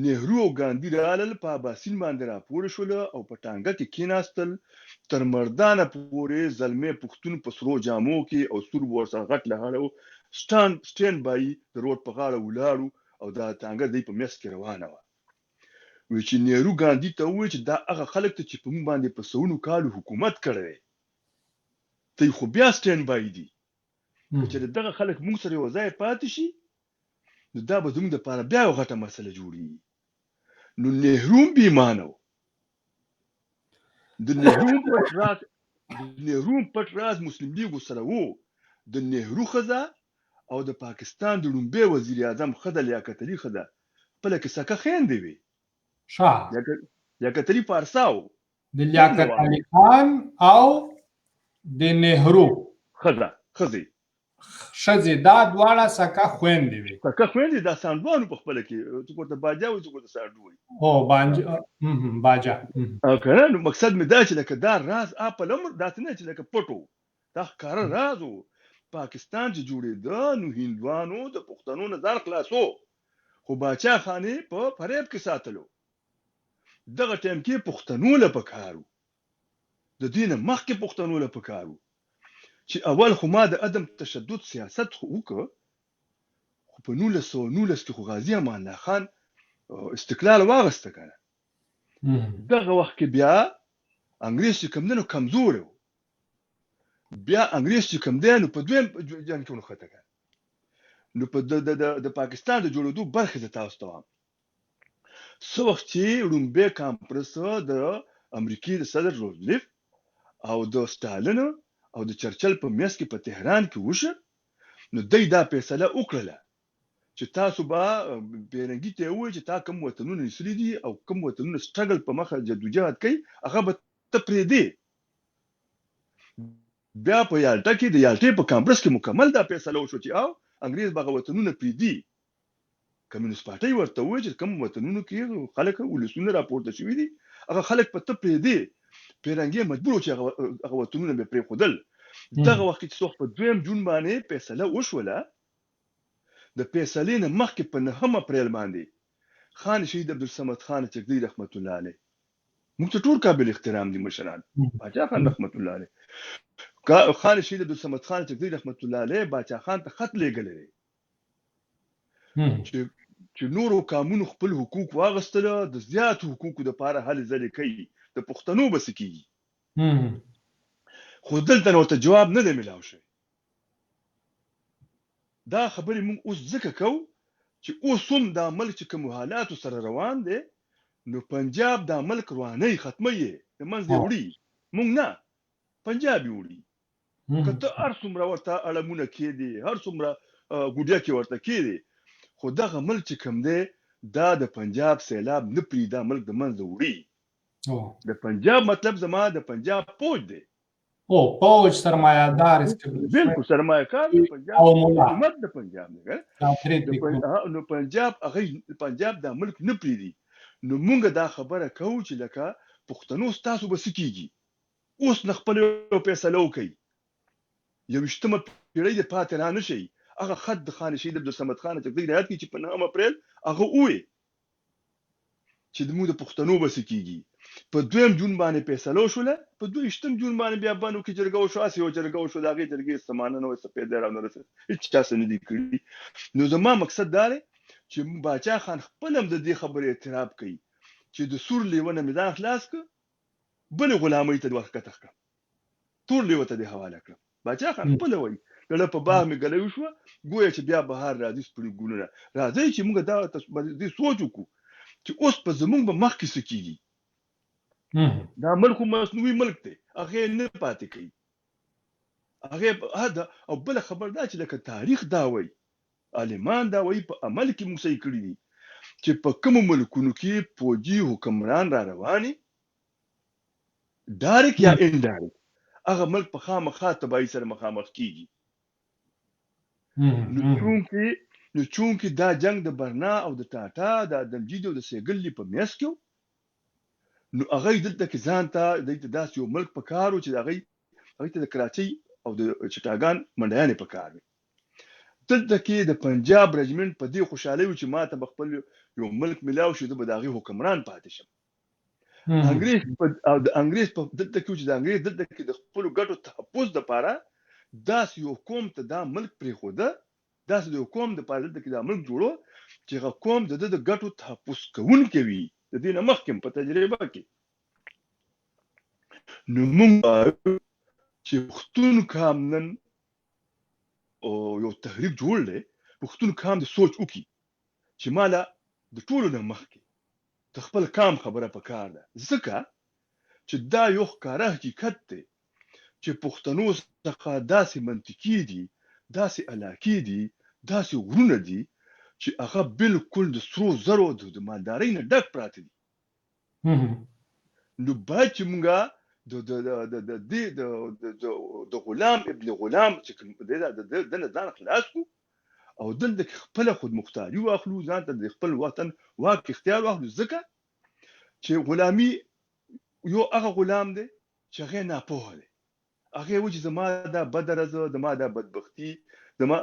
[SPEAKER 2] نهرو او ګاندھی رالل، په اباسین باندې راپورې شوله او په ټانګه کې کېناستل، تر مردانه پورې زلمی پښتون په سرو جامو کې او سور ورسره غټ لهاړه و، سټینډ بای د روډ په غاړه ولاړو او دا ټانګه دی په میس کې روانه وه. وی چې نهرو ګاندھی ته ووایي چې دا هغه خلک ته چې په موږ باندې په سلونو کالو حکومت کړی، ته خو بیا سټینډ بای دي، که چېرې دغه خلک موږ سره یو ځای پاتې شي نو دا به زموږ دپاره بیا یو غټه مسله جوړېږي. نو نهرو هم بېایمانه و. د نهرو پټ راز مسلم لیګو سره و. د نهرو ښځه او د پاکستان د لومبۍ وزیر اعظم ښځه لیاقت علي ښځه خپله کې سکه خویندې وې. لیاقت علي پارسا و،
[SPEAKER 1] د لیاقت علي خان او د نهرو
[SPEAKER 2] ښځې
[SPEAKER 1] دا دواړه سکه خویندې وې.
[SPEAKER 2] سکه خویندې، دا سانډوانو په خپله کې، څوک ورته باجا وایي، څوک ورته سانډو وایي.
[SPEAKER 1] باجا.
[SPEAKER 2] که نه، نو مقصد مې دا چې لکه دا راز اپل هم داسې نه چې لکه پټ و، دا ښکاره راز و. پاکستان چې جوړېده نو هندوانو د پښتنو نه ځان خلاصو، خو باچا خانې په فریب کې ساتلو. دغه ټایم کې پښتنو له پکارو، د دې نه مخکې پښتنو له پکارو چې اول خو ما د عدم تشدد سیاست خو وکړ، خو په 1919 کې خو غازي امان الله خان استقلال واغسته که نه. دغه وخت کې بیا انګریز چې کوم دی نو کمزوری و، بیا انګریز چې کوم دی نو په دویم جنګ کې ونښته که نو په د پاکستان د جوړېدو برخې زه تاسو ته وایم. څه وخت چې لومبۍ کانفرنس د امریکې د صدر روزولټ او د ستالین او د چرچل په میس کې په تهران کې وشو، نو دوی دا فیصله وکړله چې تاسو به بیرنګي ته ووایئ چې تا کوم وطنونه نیسلي دي او کوم وطنونه سټرګل په مخه جدوجهد کوي، هغه به ته پرېږدې. بیا په یالټا کې د یالټې په کانفرنس کې مکمل دا فیصله وشو چې او انګریز به هغه وطنونه پرېږدي. کمیونست پارټۍ ورته ووایي چې کوم وطنونو کې خلک ولسونه راپورته شوي دي، هغه خلک په ته پرېږدې. پیرنګي مجبور و چې هغه وطنونه به پرېښودل. دغه وخت کې چې څوک په 2 جون باندې فیصله وشوله، د فیصلې نه مخکې په 9 اپریل باندې خان شهید عبدالصمد خان چکدي رحمت الله علیه، موږ ته ټول قابل احترام دي مشران، باچا خان رحمت الله علیه، خان شهید عبدالصمد خان چکدي رحمت الله علیه باچا خان ته خط لیږلی دی چې نورو قامونو خپل حقوق واغستله، د زیاتو حقوقو دپاره هلې ځلې کوي، د پښتنو به څه کېږي. خو دلته نو ورته جواب نه دی میلاو شوی. دا خبرې موږ اوس ځکه کوو چې اوس هم دا ملک چې کوم حالاتو سره روان دی نو پنجاب دا ملک رواني ختمه یې د منځ دی وړي مونږ نه پنجاب وړي کته هر څومره ورته اړمونه کېدي هر څومره ګوډیا کې ورته کېدي خو دغه ملک چې کوم دی دا د پنجاب سیلاب نه پرې دا ملک د منځ وړي د پنجاب مطلب زما د پنجاب فوج دی
[SPEAKER 1] فوج سرمایه‌دار
[SPEAKER 2] بالکل سرمایه‌کار د پنجاب حکومت د پنجاب نه نو پنجاب هغه پنجاب دا ملک نه پریدي نو مونږ دا خبره کوو چې لکه پښتنو ستاسو بس کیږي اوس نه خپل فیصله وکړي یو شتمه پیړۍ د پاتې را نشي هغه خط د خان شهید عبدالصمد خان چې د هیات کې چې په 9 اپریل هغه وې چې د مو د پښتنو بس کیږي په 2 جون باندې فیصله وشوله په 2 جون باندې بیا بانو کې جرګه وشو اسی او جرګه وشو دغه جرګې سمانه نو سپېد راو نه هیڅ چا څه نه دی کړی نو زما مقصد دا دی چې باچا خان خپل هم د دې خبرې اعتراف کوي چې د سور لیونه میدان خلاص ک بل غلامۍ ته ورکته کړ تور لیوه ته د حواله کړ باچا خان خپل وایي دله په باغ می غلې شو ګویا چې بیا بهار راځي سپړي ګولونه راځي چې موږ دا دې سوچ وکړو چې اوس په زمونږ به مخ کې سکیږي دا ملک مصنوعي ملک دی هغه نه پاتې کوي هغه هدا او بل خبر دا چې لکه تاریخ دا وایي عالمان دا وایي په عمل کې موږ صحیح کړی دي چې په کوم ملکونو کې فوجي حکمران را رواني ډایرک یا انډایرک هغه ملک په خامخا تبعی سره مخامخ کیږي نو چونکې دا جنگ د برنا او د ټاټا د دلجید او د سیګل په میاس کې نو هغه دلته کې ځان ته د داس یو ملک په کارو چې هغه ته د کراچۍ او د چټاګان منډیانې په کار دلته کې د پنجاب رجمنټ په دې خوشاله و چې ما ته خپل یو ملک ملاو شو د بداغي حکمران پاتې شم انګريز په دلته کې چې د انګريز دلته کې د خپل ګټو تحفظ لپاره داس یو قوم ته دا ملک پرې خوده داس یو قوم د پاره دلته کې دا ملک جوړو چې هغه قوم د ګټو تحفظ کوونکی وي د دې مخکې په تجربه کې نو موږ چې پښتون کامنن او یو تحریک جوړ لې پښتون کام د سوچ وکي چې مالا د ټولو نه مخکې خپل کام خبره پکار ده ځکه چې دا یو ښکاره حقیقت دی چې پښتنو څخه داسې منطقي دي داسې علاقې دي داسې ورونه دي چې هغه بالکل د سرو زرو د مالدارۍ نه ډک پراته دي نو باید چې مونږه د غلام ابن غلام چې د ځان خلاص کو او دلته خپل خود مختاري واخلو ځان ته د خپل وطن واک اختیار واخلو ځکه چې غلامي یو هغه غلام دی چې هغه نه پوهه دی هغه و چې زما دا بدرزه زما دا بدبختی زما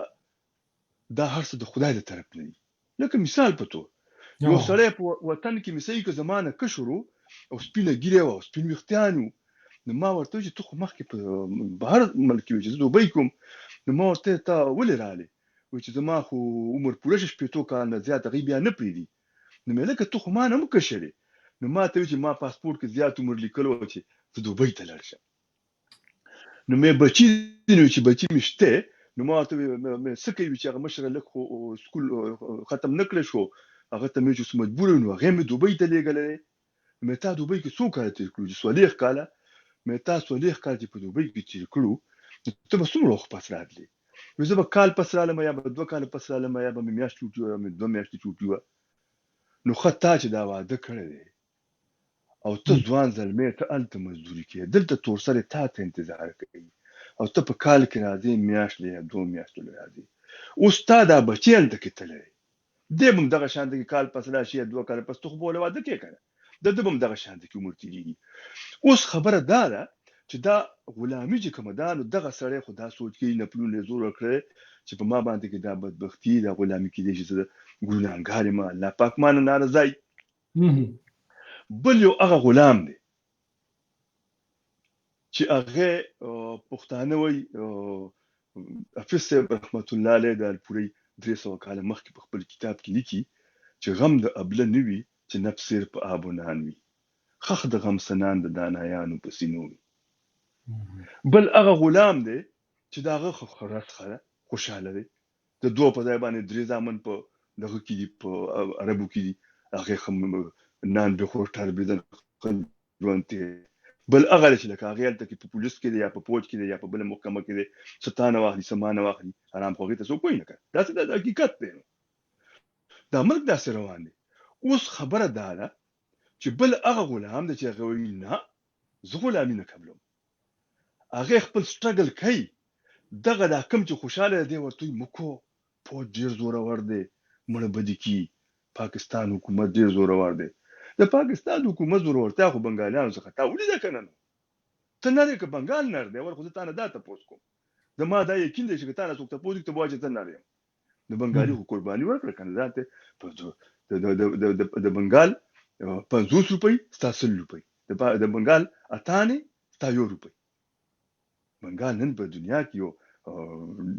[SPEAKER 2] دا هر څه د خدای له طرف نه دي لکه مثال په تو یو سړی په وطن کې مسې کې زمانه کشرو او سپینه ګیره او سپین وختانو نو ما ورته چې ته خو مخکې په بهر ملک کې چې دوبۍ کوم نو ما ورته تا ولې رااله و چې زما خو عمر پوره شپې تو کال نه زیات غي بیا نه پریدي نو مې لکه ته خو ما نه مکشره نو ما ته چې ما پاسپورت کې زیات عمر لیکلو چې زه دوبۍ ته لاړم نو مې بچی نو چې بچی مشته نو ما ته مې سکه چې هغه مشره لک سکول ختم نکړ شو هغه ته مې چې مجبور نو هغه مې دوبۍ ته لګلې مې تا دوبۍ کې څو کال تیر کړو چې سولېخ کاله مې تا سولېخ کال چې په دوبۍ کې تیر کړو ته به څومره وخت پس راغلی زه به کال پس رالم یا به 2 کال پس رالم یا به میاشت چوټي یا 2 میاشتې چوټي نو خطا چې دا واده کړی دی او ته ځوان زلمه ته الته مزدوري کې دلته تور سره تا ته انتظار کوي او ته په کال کې راځي میاشت یا 2 میاشتې راځي استاد بچیل ته کتلې دې موږ دغه شان د کال پس راشي 2 کال پس ته بوله واده کې کړه د دې موږ دغه شان د عمر تیریږي اوس خبره دا ده چې دا غلامي چې کوم دا نو دغه سړی خدا سوچ کې نه پلو له زور کړی چې په ما باندې کې دا بدبختی دا غلامي کې دي چې ګناهګار ما الله پاک مان ناراضي بل یو هغه غلام دی چې هغه پښتانه وای حافظ رحمت الله علیه د پوری 300 کال مخکې په خپل کتاب کې لیکي چې غم د ابله نوي چې نفس په ابونان وي خخ د غم سنان د دانایانو په سینو بل هغه غلام دی چې داغه خرات خره خوشاله دی د دوه په ځای باندې درې ځامن په دغه کې دی په عربو کې دی هغه نان بخوشتر بدن ژوندته بل هغه چې لکه هغه ته کې په پولیس کې دی یا په پوج کې دی یا په بل محکمه کې دی ستانه واخلي سمانه واخلي آرام خو ته څوک کوي نه دا څه د حقیقت دی دا ملک داسې روان دی اوس خبره ده چې بل هغه غلام دی چې هغه وایي نه زه غلامي نه قبلوم هغه خپل سټرګل کوي دغه دا کم چې خوشاله دی ورته مکو په ډیر زوره ور دی مړه بدی کی پاکستان حکومت ډیر زوره ور دی د پاکستان حکومت زوره ورته خو بنگالیانو څخه تا ولې ده کنه ته نه لري که بنگال نه دی ورخو ته نه داته پوس کوم د ما دا یقین دی چې ته نه څوک ته پوز ته واجب نه لري د بنگالي خو قرباني ورکړه کنه ذاته د بنگال 50 روپۍ 70 روپۍ د بنگال اتانه 70 روپۍ بنگال نن په دنیا کې یو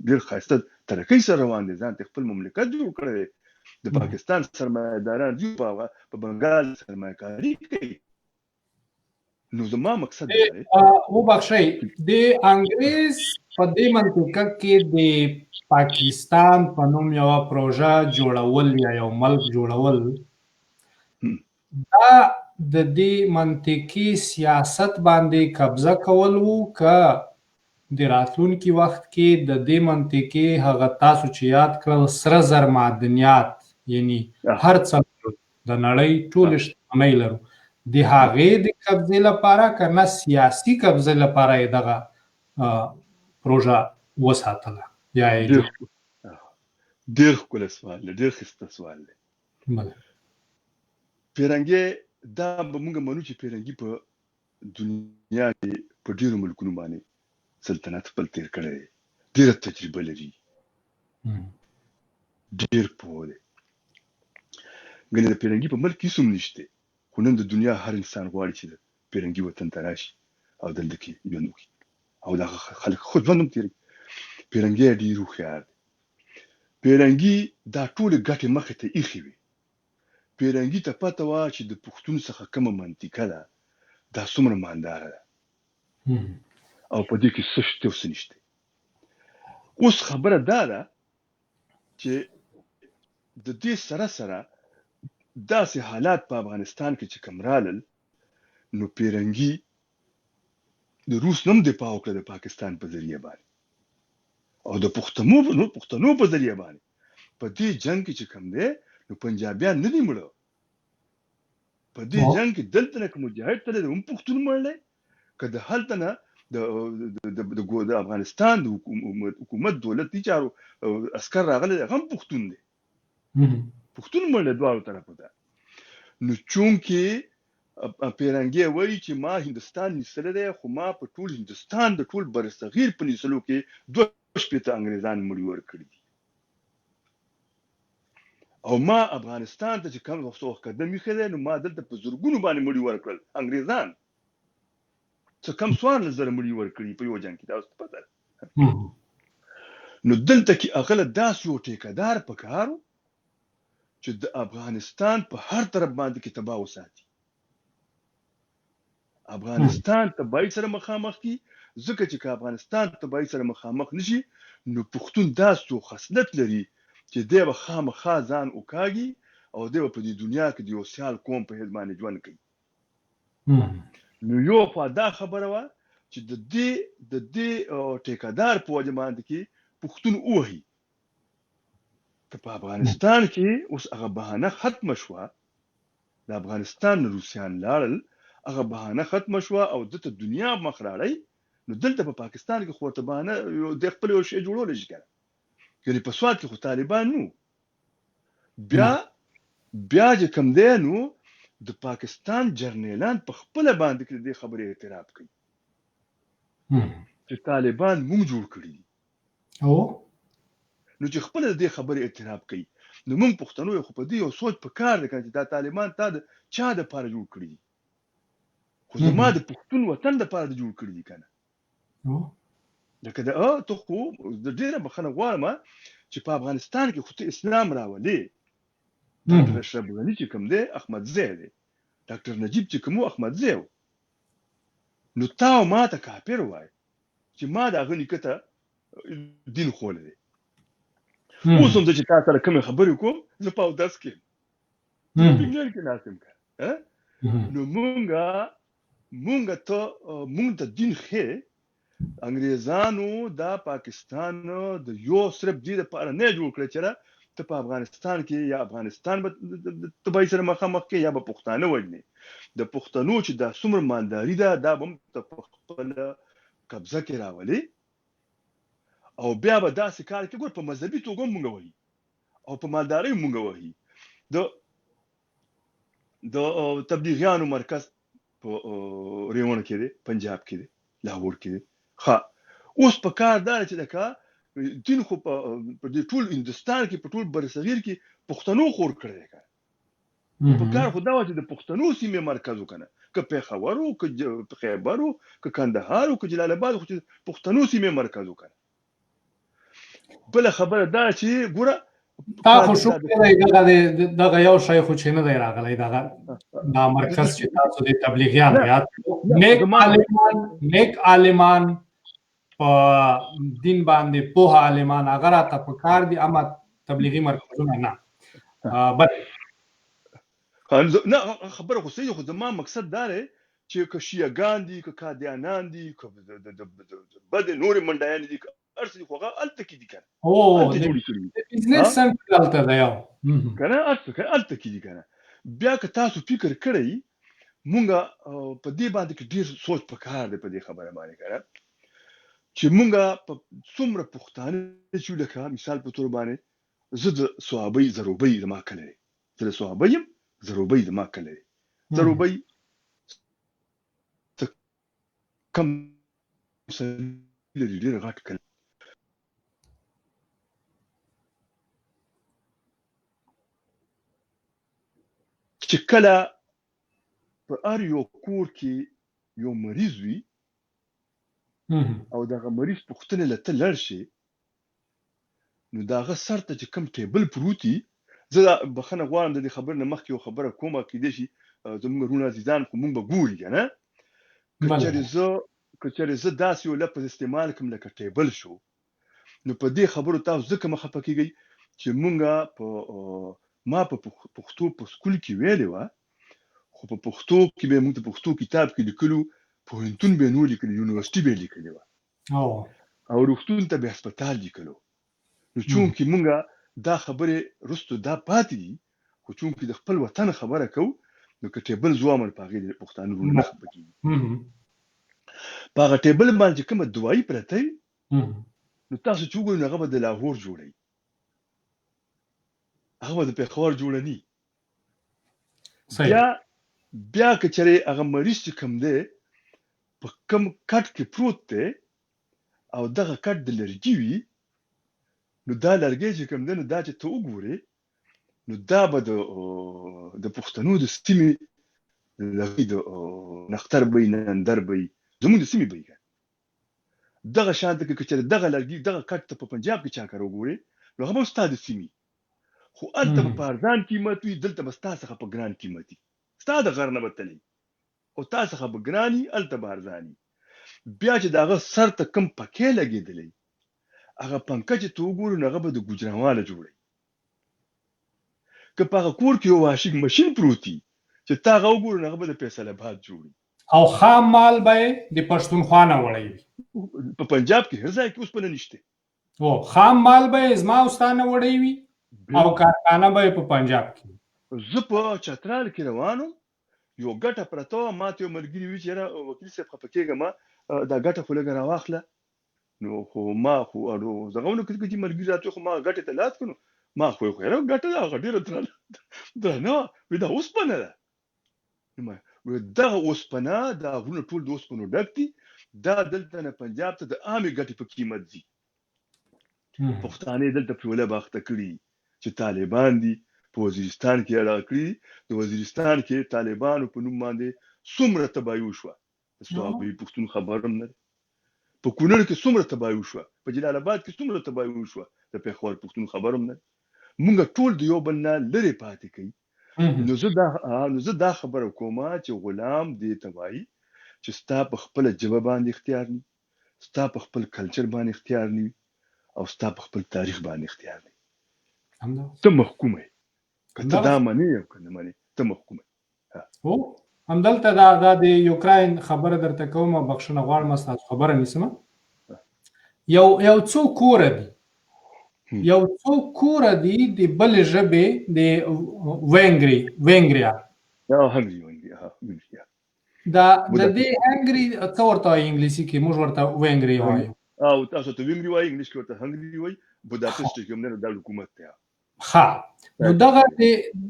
[SPEAKER 2] ډیر خاصه ترقی سره روان دي ځان خپل مملکت جوړ کړی د پاکستان سرمایداران دی په بنگال سرمایه‌کاري کوي نو زما مقصد دی
[SPEAKER 1] او بخشي د انګريز په دې منطقه کې د پاکستان په نوم یو پروژه جوړول یا یو ملک جوړول دا د دې منطقي سیاست باندې قبضه کول وو که د راتلونکي وخت کې د دې منطقې هغه تاسو چې یاد کړل سره زر معدنیات یعنی هر څه د نړۍ ټول شتمنۍ لرو د هغې د قبضې لپاره که نه سیاسي قبضې لپاره یې دغه پروژه وساتله یا یې
[SPEAKER 2] ډېر ښکلی سوال دی ډېر ښایسته سوال دی پیرنګي دا به موږ منو چې پیرنګي په دنیا کې په ډېرو ملکونو باندې سلطنت خپل تیر کړی دی ډېره تجربه لري ډېر پوه دی ګنې د پیرنګي په ملک هېڅ هم نشته خو نن د دنیا هر انسان غواړي چې د پیرنګي وطن ته راشي او دلته کې ژوند وکړي او دغه خلک خو ژوند هم تېروي پیرنګي ډېر هوښیار دی پیرنګي دا ټولې ګټې مخې ته ایښې وي پیرنګي ته پته وه چې د پښتون څخه کومه منطقه ده دا څومره مالداره ده او په دې کې څه شته او څه نشته اوس خبره دا ده چې د دې سره سره داسې حالات په افغانستان کې چې کوم رالل نو پیرنګي د روس نوم دفاع وکړه د پاکستان په ذریعه باندې او د پښتنو په ذریعه باندې په دې جنگ کې چې کوم دی نو پنجابیان نه دي مړه په دې جنگ کې دلته نه کوم مجاهد ته هم پښتون مړل که د هلته نه د افغانستان د حکومت دولتي چارو عسكر راغلي هم پښتون دي پښتون مړل دواړو طرفو ته نو چونکې پیرنګي وایي چې ما هندستان نیسلی دی خو ما په ټول هندستان د ټول برصغیر په نیسلو کې 2 انګریزان مړي ورکړي دي او ما افغانستان ته چې کوم وخت قدم ایښی دی نو ما دلته په زرګونو باندې مړي ورکړل انګریزان څه کم 14,000 مړي ورکړي په یو جنګ کې دا اوس پته نو دلته کې اغله داسې یو ټیکهدار پکارو چې د افغانستان په هر طرف باندې کې تباه وساتي افغانستان تباہی سره مخامخ کی ځکه چې افغانستان تباہی سره مخامخ نشي نو پښتون داسې خصلت لري چې دی به خامخا ځان وکاږي او دی به په دې دنیا کې د یو سیال قوم په حیث باندې ژوند کوي نو یو خوا دا خبره وه چې د دې ټیکهدار په وجه باندې کې پښتون ووهي که په افغانستان کې اوس هغه بهانه ختمه شوه د افغانستان روسیان لاړل هغه بهانه ختمه شوه او دلته دنیا مخ راړی نو دلته په پاکستان کې خو ورته بهانه د خپل یو شی جوړولی شي کنه یعنې په سوات کې خو طالبان نو بیا چې کوم دی نو د پاکستان جرنیلان په خپله باندې کې دې خبرې اعتراف کوي چې طالبان مونږ جوړ کړي دي نو چې خپله دې خبرې اعتراف کوي نو مونږ پښتنو خو په دې یو سوچ په کار دی کنه چې دا طالبان تا د چا دپاره جوړ کړي دي خو زما د پښتون وطن دپاره د جوړ کړي دي کنه لکه ته خو د ډېره بخښنه غواړم چې په افغانستان کې خو ته اسلام راولې ډاکټر اشرف غني چې کوم دی احمدزی دی ډاکټر نجیب چې کوم احمدزی و نو تا ما ته کافر وایي چې ما د هغه نیکه ته دین ښوولی دی اوس هم زه چې تا سره کومې خبرې کوم زه په اودس کې یم زه په انګلینډ کې ناست یم که نو مونږ ته دین خې انګريزانو دا پاکستان د یو صرف دې لپاره نه جوړ کړ چې ته په افغانستان کې یا افغانستان به تبای سره مخامخ کې یا به پښتانه وژني د پښتنو چې دا څومره مالداري ده دا به ته خپل قبضه کې راولي او بیا به داسې کار کې ګور په مذهبي توګه مونږ وایي او په مالداري مونږ وایي د تبلیغیانو مرکز په ریوان کې دی پنجاب کې دی لاهور کې دی اوس په کار دا چې لکه دین خو په دې ټول هندستان کې په ټول برصغیر کې پښتنو خور کړی دی په کار خو دا و چې د پښتنو سیمې مرکز وکنه که پېښور او که خیبر او که کندهار او که جلال آباد خو چې پښتنو سیمې مرکز وکنه بل خبره دا چې ګوره
[SPEAKER 1] تا خو شو دی دغه یو شی خو چې نه دی راغلی دغه دا مرکز چې تاسو د تبلیغیان یاد نیک عالمان په دین باندې پوه عالمان هغه راته په کار دي اما تبلیغي مرکزونه نه بل
[SPEAKER 2] نه خبره خو صحیح خو زما مقصد دا دی چې که شیعهګان دي که قادیانان دي که بد نورې منډیان دي هر څه دي خو هغه هلته کې دي که نه هلته جوړې کړي دي
[SPEAKER 1] بزنس سنټر هلته دی یو
[SPEAKER 2] که نه هلته کې دي که نه بیا که تاسو فکر کړئ مونږ په دې باندې کې ډېر سوچ پکار دی په دې خبره باندې که نه چې مونږ په څومره پښتانه چې لکه مثال په تور باندې زه د صحابۍ ضروبۍ زما کلی دی زه د صحابۍ یم ضروبۍ زما کلی دی ضروبۍ کم لري ډېر غټ کلی چې کله په هر یو کور کې یو مریض وي او دغه مریض پوښتنې له ته لړ شي نو د هغه سر ته چې کوم ټیبل پروت وي زه بخښنه غواړم د دې خبرې نه مخکې یو خبره کومه کیدای شي زموږ وروڼه عزیزان خو مونږ به ګوري که نه که چېرې زه داسې یو لفظ استعمال کړم لکه ټیبل شو نو په دې خبرو تاسو ځکه مخه په کېږئ چې مونږ ما په پښتو په سکول کې ویلې وه خو په پښتو کې به مونږ د پښتو کتاب کې لیکلو پوهنتون به یې نو لیکلي یونیورسټي به یې لیکلې وه او روغتون ته به هسپتال لیکلو نو چونکې مونږ دا خبرې رستو دا پاتې دي خو چونکې د خپل وطن خبره کوو نو که ټیبل زوامل په هغې د پښتانه وروڼه نه خفه کېږي په هغه ټیبل باندې چې کومه دوایي پرته وي نو تاسو چې وګورئ نو هغه به د لاهور جوړوي هغه به د پېښور جوړه ني بیا که چېرې هغه مریض چې کوم دی په کوم کټ کې پروت دی او دغه کټ د لرګي وي نو دا لرګی چې کوم دی نو دا چې ته وګورې نو دا به د پښتنو د سیمې د نختر به وي نندر به وي زموږ د سیمې به وي دغه شان ته که چېرې دغه لرګي دغه کټ ته په پنجاب کې چا کار وګورې نو هغه به ستا د سیمې خو هلته به په ارزان قیمت وي دلته به ستا څخه په ګران قیمت وي ستا د غر نه به تللی او تا څخه به ګران وي هلته به ارزان وي بیا چې د هغه سر ته کوم پکې لګېدلی هغه پنکه چې ته وګورې نو هغه به د ګوجرانواله جوړوي که په هغه کور کې یو واشنګ مشین پروت وي چې تا هغه وګورې نو هغه به د فیصل آباد جوړوي
[SPEAKER 1] او خام مال به یې د پښتونخوا نه وړی وي
[SPEAKER 2] په پنجاب کې هر ځای کې اوسپنه نشته
[SPEAKER 1] خام مال به یې زما او ستا نه وړی وي او کارخانه به یې په پنجاب کې
[SPEAKER 2] زه په چترال کې روان وم یو ګټه پرته وه ما ته یو ملګري وي چې یاره وکیل صاحب خفه کېږه ما دا ګټه خو لږه راواخله نو خو ما خو دغه ونه کړي چې ملګري راته خو ما ګټې ته لاس کړو ما خو یاره ګټه ده هغه ډېره درنه وي دا اوسپنه ده دغه اوسپنه دا غرونه ټول د اوسپنو ډک دي دا دلته نه پنجاب ته د عامې ګټې په قیمت ځي پښتانه دلته پرېوله باخته کړي چې طالبان دي په وزیرستان کې اړه کړي د وزیرستان کې طالبانو په نوم باندې څومره تباهي وشوه د صحابه پښتون خبر هم نه په کونړ کې څومره تباهي وشوه په جلال آباد کې څومره تباهي وشوه د پېښور پښتون خبر هم نه مونږ ټول د یو بل نه لرې پاتې کوي نو زه دا خبره کومه چې غلام دې ته وایي چې ستا په خپله ژبه باندې اختیار نه ستا په خپل کلچر باندې اختیار نه او ستا په خپل تاریخ باندې اختیار نه ته محکوم یې که ته دا منې او که نه منې ته محکوم یې
[SPEAKER 1] هو همدلته دا د یوکراین خبره درته کومه، بخښنه غواړم ستاسو خبره نیسم. یو څو کوره دي، یو څو کوره دي د بلې ژبې د وینګریا.
[SPEAKER 2] هنګري
[SPEAKER 1] دا د دې هنګري څه ورته وایي انګلیسي کې؟ موږ ورته وینګري وایو.
[SPEAKER 2] او تاسو ته وینګري وایي، انګلیش کې ورته هنګري وایي. بوداپست کې هم نه د حکومت ته.
[SPEAKER 1] ها نو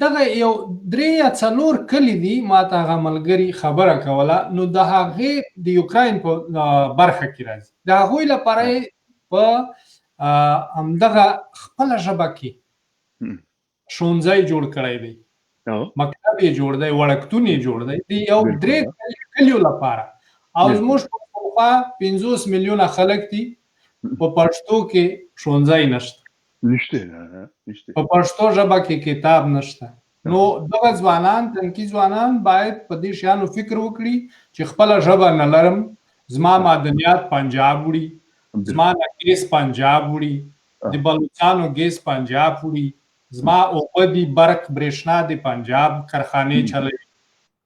[SPEAKER 1] دغه یو 3 یا 4 کلی دي، ما ته هغه ملګري خبره کوله. نو د هغې د یوکراین په برخه کې راځي. د هغوی لپاره په همدغه خپله ژبه کې ښوونځی جوړ کړی دی، مکتب یې جوړ دی، وړکتون یې جوړ دی د یو 3 کلیو لپاره. او زموږ پخوا 50 میلیونه خلک دي، په پښتو کې ښوونځی نشته، په پښتو ژبه کې کتاب نشته. نو دغه ځوانان، تنکي ځوانان باید په دې شیانو فکر وکړي چې خپله ژبه نه لرم، زما معدنیات پنجاب وړي، زما ګیس پنجاب وړي، د بلوچستانو ګیس پنجاب وړي، زما اوبه دي، برق برېښنا د پنجاب کارخانې چلوي.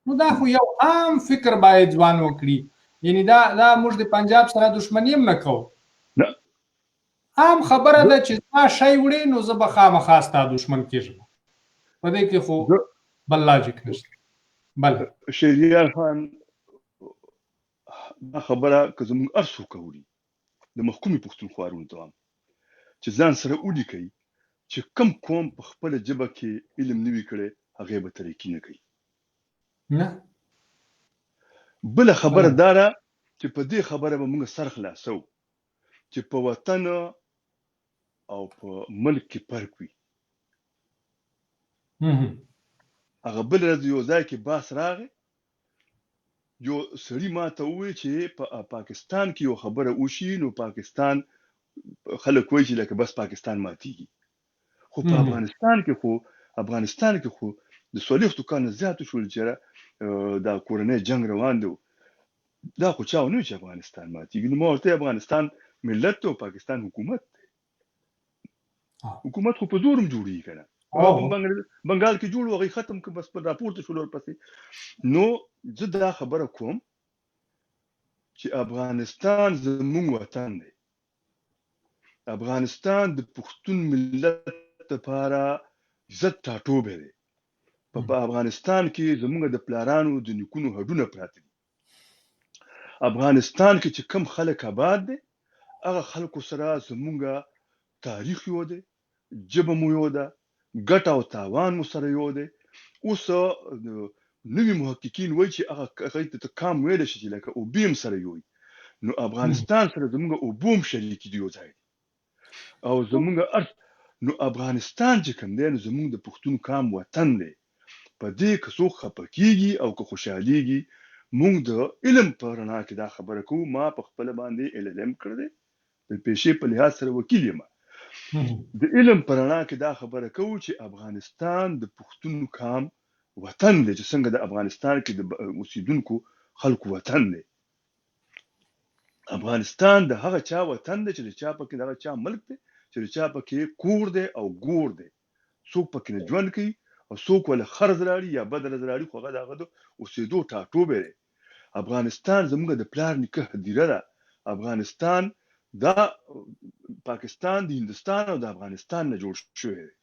[SPEAKER 1] نو دا خو یو عام فکر باید ځوان وکړي. یعنی دا موږ د پنجاب سره دښمني هم نه کوو، عام خبره ده چې زما شی وړي نو زه به خامخا ستا دښمن کېږم. په دې کې خو بل لاجیک نشته. بله
[SPEAKER 2] شهریار خان، دا خبره که زموږ هر څوک اوري، د محکومې پښتونخوا ته وایم چې ځان سره ولیکئ چې کوم قوم په خپله ژبه کې علم نه وي کړی، هغې به ترقي نه کوي. بله خبره دا ده چې په دې خبره به موږ سر خلاصو چې په وطن او په ملک کې فرق وي. هغه بل ورځ یو ځای کې بحث راغی، یو سړي ما ته وویل چې په پاکستان کې یو خبره وشي نو پاکستان خلک وایي چې لکه بس پاکستان ماتیږي، خو په افغانستان کې خو د 40 کالو زیاتو شول چې دا کورنۍ جنگ روان دی. دا خو چا ونه چې افغانستان ماتیږي. نو ما ورته افغانستان ملت او پاکستان حکومت خو په زور هم جوړیږي کنه. بنگال کې جوړ وغي ختم که بس پر راپورته شول ورپسې. نو زه دا خبره کوم چې افغانستان زموږ وطن دی. افغانستان د پښتون ملت لپاره عزت ټاټوبی دی. په افغانستان کې زموږ د پلارانو د نیکونو هډونه پراته دي. افغانستان کې چې کم خلک آباد دي، هغه خلکو سره زموږ تاریخ یو دی، ژبه مو یو ده، ګټه او تاوان مو سره یو دی. اوس نوي محققین وایي چې هغه ته کام ویلی شي چې لکه اوبه هم سره یو وي. نو افغانستان سره زموږ اوبه هم شریکې دي، یو ځای دي او زموږ نو افغانستان چې کوم دی نو زموږ د پښتون کام وطن دی. په دې که څوک خفه کېږي او که خوشحالېږي، موږ د علم په رڼا کې دا خبره کوو. ما په خپله باندې LLM کړی دی، د پیشې په لحاظ سره وکیل یم. د علم په رڼا کې دا خبره کوو چې افغانستان د پښتون کام وطن دی، چې څنګه د افغانستان کې د اوسیدونکو خلکو وطن دی. افغانستان د هغه چا وطن دی چې د چا پکې دغه چا ملک دی، چې د چا پکې کور دی او ګور دی. څوک پکې نه ژوند کوي او څوک ولا خرڅ راړي یا بدل راړي، خو هغه دغه د اوسېدو ټاټوبی دی. افغانستان زموږ د پلار نیکه هدیره ده. افغانستان دا پاکستان د هندوستان او د افغانستان نه جوړ شوی دی.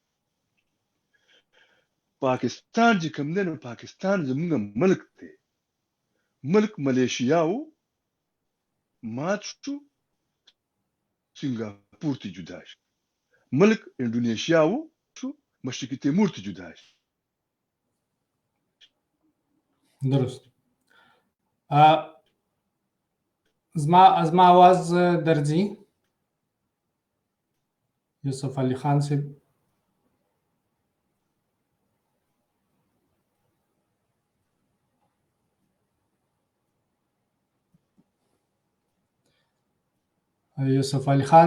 [SPEAKER 2] پاکستان چې کوم دی نو پاکستان زموږ ملک دی. ملک ملیشیا و، مات شو، سنگاپور ته جدا شو. ملک اندونیشیا و شو، مشرق تیمور ته جدا شو.
[SPEAKER 1] درست. زما आवाज درځي؟ یوسف علي خان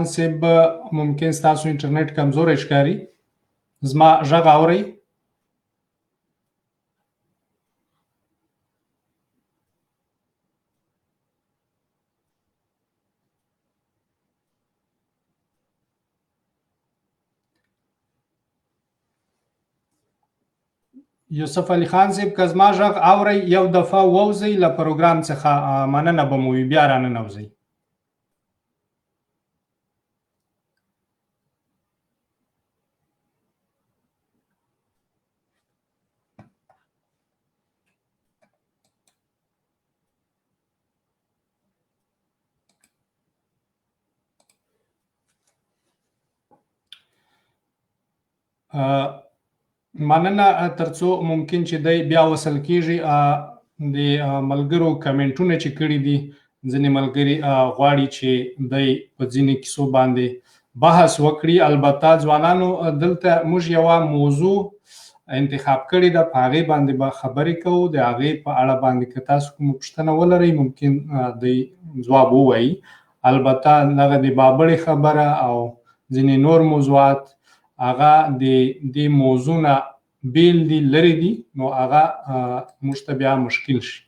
[SPEAKER 1] صاحب ممکن ستاسو انټرنیټ کمزوری ښکاري. زما غږ اورئ؟ یوسف علي خان صاحب که زما غږ اورئ یو دفعه ووځئ له پروګرام څخه مننه به مو وي بیا راننوځئ. مننه ترڅو ممکن چې دی بیا وصل کیږي. د ملګرو کمنټونه چې کړي دي ځینې ملګري غواړي چې دی په ځینې کیسو باندې بحث وکړي. البته ځوانانو دلته موږ یوه موضوع انتخاب کړې ده، په هغې باندې به خبرې کوو. د هغې په اړه باندې که تاسو کومه پوښتنه ولرئ ممکن دی ځواب ووایي. البته دغه د بابړې خبره او ځینې نور موضوعات هغه د دې موضوع نه بیل دي، لرې دي، نو هغه موږ ته بیا مشکل شي.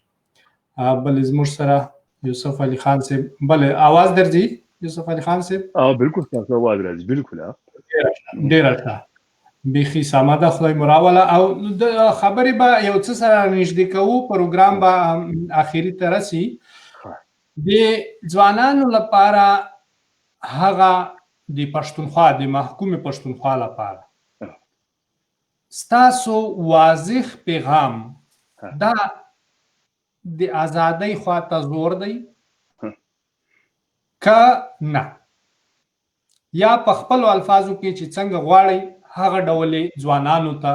[SPEAKER 1] بلې زموږ سره یوسف علي خان صاحب، بلې آواز درځي یوسف علي خان صاحب؟
[SPEAKER 2] بالکل ستاسو آواز راځي، بالکل.
[SPEAKER 1] ډېره ښه، بیخي سمه ده، خدای مو راوله. او د خبرې به یو څه سره نږدې کوو، پروګرام به اخري ته رسي. د ځوانانو لپاره هغه د پښتونخوا د محکوم پښتونخوا لپاره ستاسو واضح پیغام دا د ازادۍ خواته زور دی که نه؟ یا په خپلو الفاظو کې چې څنګه غواړئ هغه ډول ځوانانو ته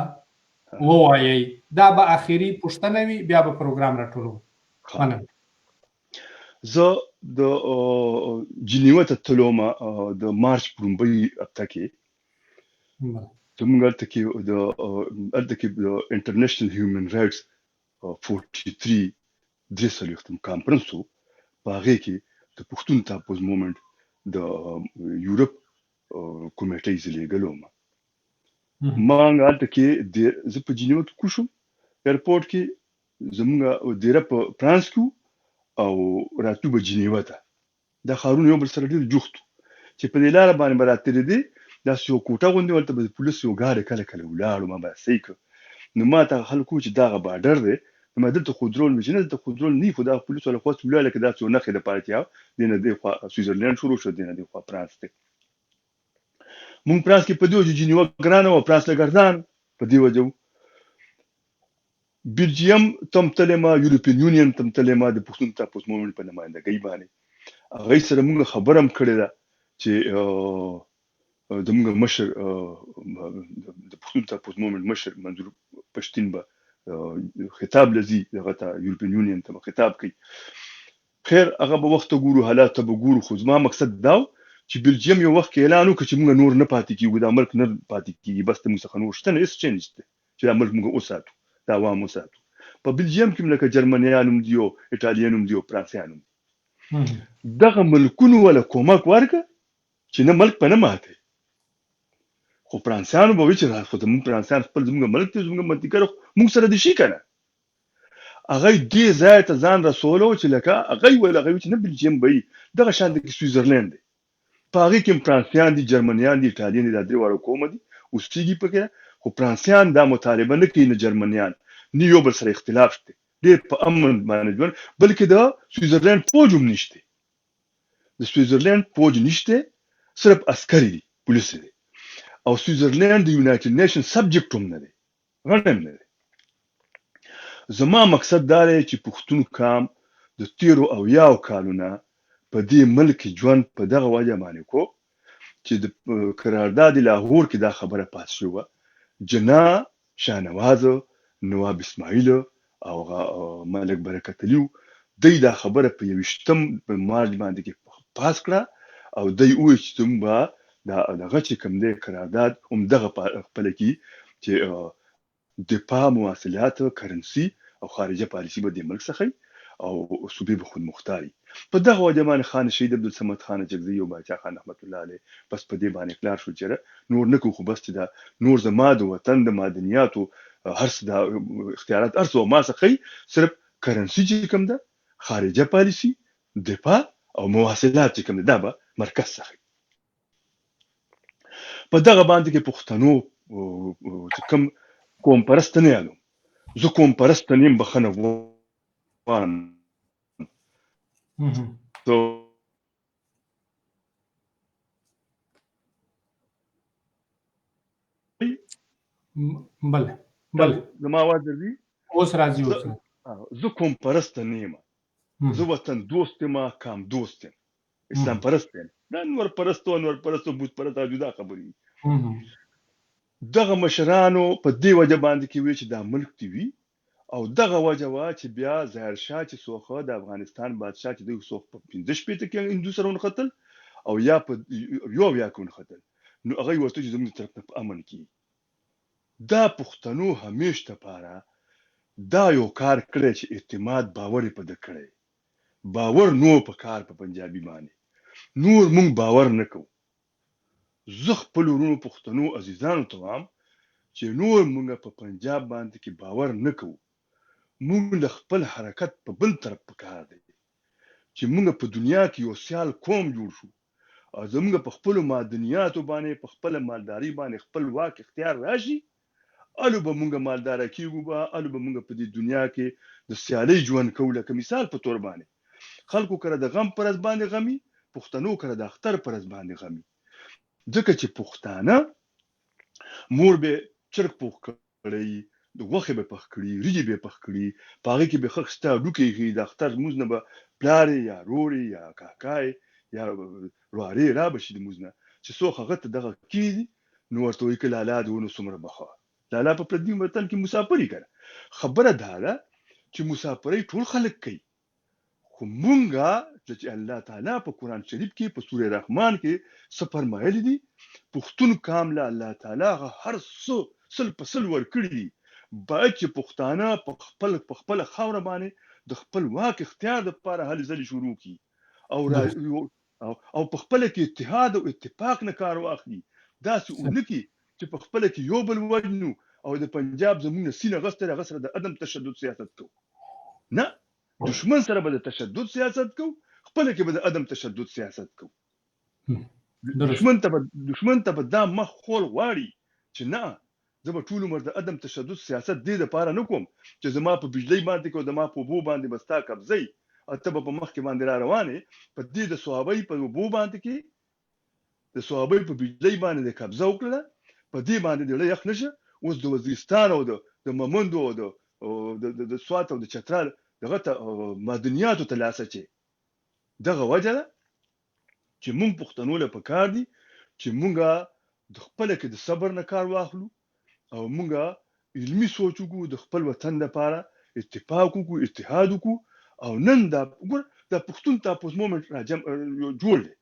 [SPEAKER 1] ووایئ. دا به اخري پوښتنه وي، بیا به پروګرام راټولوو. مننه.
[SPEAKER 2] زه د جنیوا ته تلوم د مارچ په لومړۍ هفته کې. زموږ هلته کې د انټرنیشنل هیومن رایټس 43 څلوېښتم کانفرنس و. په هغې کې د پښتون تحفظ مومنټ د یورپ کمیټۍ زه لېږلی وم. ما هلته کې زه په جنیوا کې کوز شوم، ایرپورټ کې زموږ دیره په فرانس کې او راتلو به جنیوا ته. دا ښارونه یو بل سره ډېر جوخت و چې په دې لاره باندې به راتېرېدې، داسې یو کوټه غوندې ولته به د پولیسو یو ګاډی کله کله ولاړ و. ما به صحیح کړ، نو ما ته خلک وویل چې دغه بارډر دی. نو ما دلته خو درول مې چې نه دلته خو درول نه وي، خو دغه پولیسو والا خواست ولاړ لکه داسې یو نښې دپاره چې دې نه دې خوا سویزرلینډ شروع شو، دې نه دې خوا فرانس دی. مونږ فرانس کې په دې وجه جنیوا ګرانه وه، فرانس له ګردان په دې وجه و. بلجیم ته هم تللی ما، یورپین یونین ته هم تللی ما، د پښتون تحفظ مومنټ په نمایندګۍ باندې. هغوی سره مونږ خبره هم کړې ده چې زموږ مشر د پښتون تحفظ مومنټ مشر منظور پښتین به خطاب لځي دغه ته، یورپین یونین ته به خطاب کوي. خیر هغه به وخت ته ګورو، حالات ته به ګورو. خو زما مقصد دا و چې بلجیم یو وخت کې اعلان وکړي چې موږ نور نه پاتې کېږو، دا ملک نه پاتې کېږي، بس د موږ څخه نور شته نه، هېڅ شی نشته چې دا ملک موږ وساتو، دا عوام وساتو. په بلجیم کې هم لکه جرمنیان هم دي او ایټالین هم دي او فرانسیان هم دي. دغه ملکونو ولا کومک ورکړه چې نه ملک په نه ماتې. خو فرانسیانو به وایي چې خو زموږ فرانسیان خپل زموږ ملک دی، زموږ منطقه ده، موږ سره دې شي که نه. هغوی دې ځای ته ځان رسولی و چې لکه هغوی ویل، هغوی چې نه بلجیم به وي، دغه شان دی سویزرلینډ دی. په هغې کې هم فرانسیان دي، جرمنیان دي، ایټالین دي، دا درې واړه قومه دي اوسېږي پکې. خو فرانسیان دا مطالبه نه کوي، نه جرمنیان، نه یو بل سره اختلاف شته، ډېر په امن باندې ژوند. بلکې د سویزرلینډ فوج هم نشته، د سویزرلینډ فوج نشته، صرف عسکري دي، پولیس دي. او سویزرلینډ د یونایټډ نیشن سبجیکټ هم نه دی، غړی هم نه دی. زما مقصد دا دی چې پښتون قام د تېرو اویاو کالو نه په دې ملک کې ژوند په دغه وجه باندې کو چې د قرارداد لاهور کې دا خبره پاتې شوې وه. جنا شاهنواز، نواب اسماعیل او ملک برکت علي دوی دا خبره په 21 مارچ باندې کې پاس کړه او دوی وویل چې موږ به دغه چې کوم دی قرارداد همدغه خپله کي چې دفاع، مواصلات، کرنسي او خارجه پالیسي به د ملک څخه او صوبې به خود مختاري. په دغه وجه باندې خان شهید عبدالصمد خان جگزی او باچا خان رحمت الله علیه بس په دې باندې اقرار شو چې نور نه کوو، خو بس چې دا نور زما د وطن د معدنیاتو هر څه د اختیارات هر څه ما څخه صرف کرنسي چې کوم ده، خارجه پالیسي، دفاع او مواصلات چې کوم ده، دا به مرکز څخه. په دغه باندې کې پښتنو چې کوم قوم پرست نه یادوم، زه قوم پرست نه یم، بخښنه غواړم.
[SPEAKER 1] بله
[SPEAKER 2] زما اواز درځي؟
[SPEAKER 1] اوس راځي.
[SPEAKER 2] زه قوم پرست نه یم، زه وطن دوست یم، کام دوست یم، اسلام پرست یم. دا نور پرستو بوت پرست دا جدا خبرې. دغه مشرانو په دې وجه باندې کې وی چې دا ملک دی وي، او دغه وجه وا چې بیا ظاهر شاه چې سوخه د افغانستان بادشاه چې دوی سوخ په 15 پېته کې هندو سره ونختل او یا په یو بیا کې ونختل، نو هغه ورته چې زموږ طرف په امن کې دا پښتنو همیش ته پاره دا یو کار کړی چې اعتماد باور په د کړی، باور نو په کار په پنجابي باندې نور مونږ باور نکو. زه خپل ورونو پښتنو عزیزانو ته وایم چې نور مونږ په پنجاب باندې کې باور نکو. مونږ د خپل حرکت په بل طرف پکار دی چې مونږ په دنیا کې یو سیال قوم جوړ شو، او زمونږ په خپل معدنیاتو باندې په خپل مالداري باندې خپل واک اختیار راشي، الو به مونږ مالدار کیږو، الو به مونږ په دې دنیا کې د سیالي ژوند کوو. لکه مثال په تور باندې خلکو کړه د غم پرز باندې غمي، پښتنو کړه د اختر پرز باندې غمي، ځکه چې پښتانه مور به چرګ پوخ کړی، د غوښې به پخ کړي، ریجې به پخ کړي، پاغې کې به خښتا ډوکې غي د اختر موږ نه به پلارې یا رورې یا کاکای یا روارې را بشي د موږ نه چې څوک هغه ته دغه کیږي، نو ورته وایي که لالا د ونو څومره بخوا لالا په پردي وطن کې مسافري کړه. خبره دا ده چې مسافرۍ ټول خلک کوي، خو مونږه چې الله تعالی په قرآن شریف کې په سوره رحمان کې څه فرمایلی دي، پښتون قام له الله تعالی هر څه سل په سل ورکړي دي، باید چې پښتانه په خپل خاوره باندې د خپل واک اختیار لپاره هلې ځلې شروع کړي او په خپل کې اتحاد او اتفاق نه کار واخلي. داسې ونکړي چې په خپل کې یو بل وجنو او د پنجاب زموږ سینه غسته غسره د عدم تشدد سیاست کو. نه، دشمن سره به د تشدد سیاست کو، خپل کې به د عدم تشدد سیاست کو. دشمن ته به دا مخ خول غواړي چې نه، زه به ټول عمر د عدم تشدد سیاست دې لپاره نه کوم چې زما په بجلی باندې کو، زما په بو باندې بستا قبضې او ته په مخ کې باندې را روانې په دې د صحابه په بو باندې کې د صحابه په بجلی باندې د قبضه وکړه، په دې باندې د یخ نشه. اوس د وزیرستان او د ممندو او د سوات او د چترال دغه مدنیاتو ته لاسه چې دغه وجه ده چې مونږ پښتنو له پکار دي چې مونږه د خپل کې د صبر نه کار واخلو او مونږه علمي سوچ وکړو، د خپل وطن لپاره اتفاق وکړو، اتحاد وکړو. او نن دا وګور د پښتون تاسو مومنت راجم جوړ دی.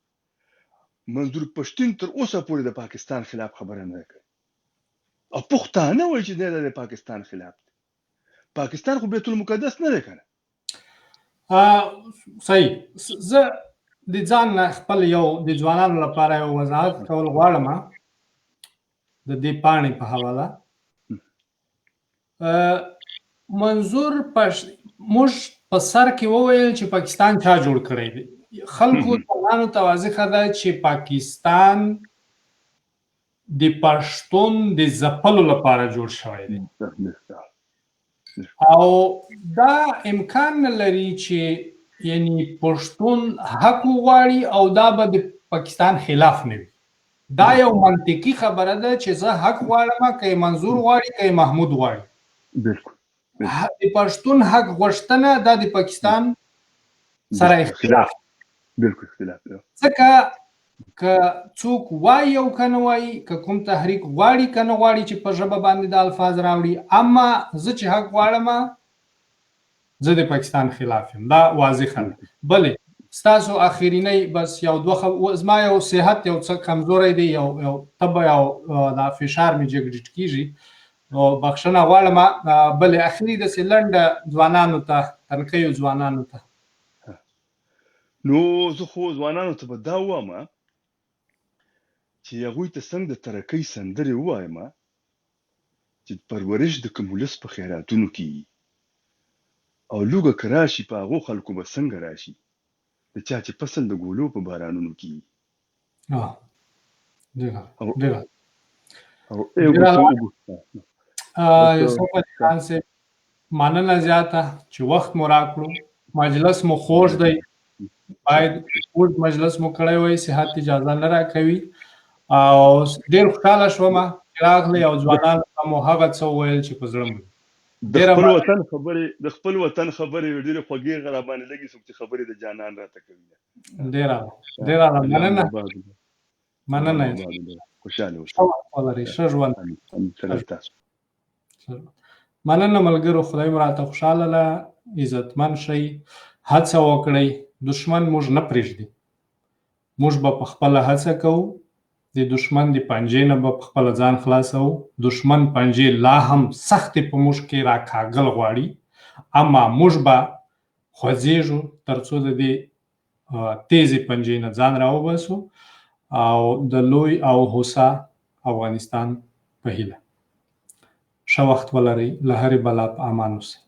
[SPEAKER 2] منظور پښتون تر اوسه پورې د پاکستان خلاف خبره نه کوي، او پښتانه وایي چې د پاکستان خلاف دی. پاکستان خو بیت المقدس نه دی کنه.
[SPEAKER 1] صحیح. زه د ځان خپل یو د ځوانانو لپاره یو وضاحت کول غواړم د دې پاڼې په حواله. منظور موږ په سر کې وویل چې پاکستان چا جوړ کړی دی. خلکو ځوانانو ته واضح ده چې پاکستان د پښتون د ځپلو لپاره جوړ شوی دی، او دا امکان نه لري چې یعنی پښتون حق وغواړي او دا به د پاکستان خلاف نه وي. دا یو منطقي خبره ده چې زه حق غواړم، که منظور غواړي که محمود غواړي.
[SPEAKER 2] بالکل
[SPEAKER 1] د پښتون حق غوښتنه دا د پاکستان سره اختلاف.
[SPEAKER 2] بالکل اختلاف.
[SPEAKER 1] ځکه که څوک وایي او که نه وایي، که کوم تحریک غواړي که نه غواړي چې په ژبه باندې د الفاظ راوړي، اما زه چې حق غواړم زه د پاکستان خلاف یم. دا واضحه ده. بلې ستاسو اخرینی بس یو دوه زما یو صحت یو څه کمزوری دی، یو طبع او دا فشار مې جګ کیږي، نو بخښنه غواړم. بلې اخري داسې لنډه ځوانانو ته، تنکیو ځوانانو ته.
[SPEAKER 2] نو زه خو ځوانانو ته به دا ووایم چې هغوی ته څنګه د ترقۍ سندرې ووایم چې پرورش د کمولس په خیراتونو کې او لوږه که راشي په هغو خلکو به څنګه راشي، د چا چې فصل د ګولو په بارانونو کې.
[SPEAKER 1] یوسف علي خان صاحب مننه زیاته چې وخت مو راکړو. مجلس مو خوږ دی، باید اوږد مجلس مو کړی وای، صحت اجازه نه راکوي. او ډېر خوشحاله شوم چې راغلی او ځوانانو ته مو هغه څه وویل چې په زړه مو
[SPEAKER 2] د خپل وطن خبرې ډېرې خوږې راباندې لګي، څوک چې خبرې د جانان راته کوي.
[SPEAKER 1] ډېره مننه.
[SPEAKER 2] خوشحاله اوسئ.
[SPEAKER 1] ښه ژوند. مننه ملګرو، خدای مو راته خوشحاله له، عزتمن شئ، هڅه وکړئ، دشمن موږ نه پرېږدي. موږ به په خپله هڅه کوو، د دشمن د پنجې نه به په خپله ځان خلاصوو. دشمن پنجې لا هم سختې په موږ کې راکاږل غواړي، اما موږ به خوځېږو تر څو د دې تیزې پنجې نه ځان راوباسو او د لوی او هوسا افغانستان په هیله. ښه وخت ولرئ، له هرې بلا په امان اوسئ.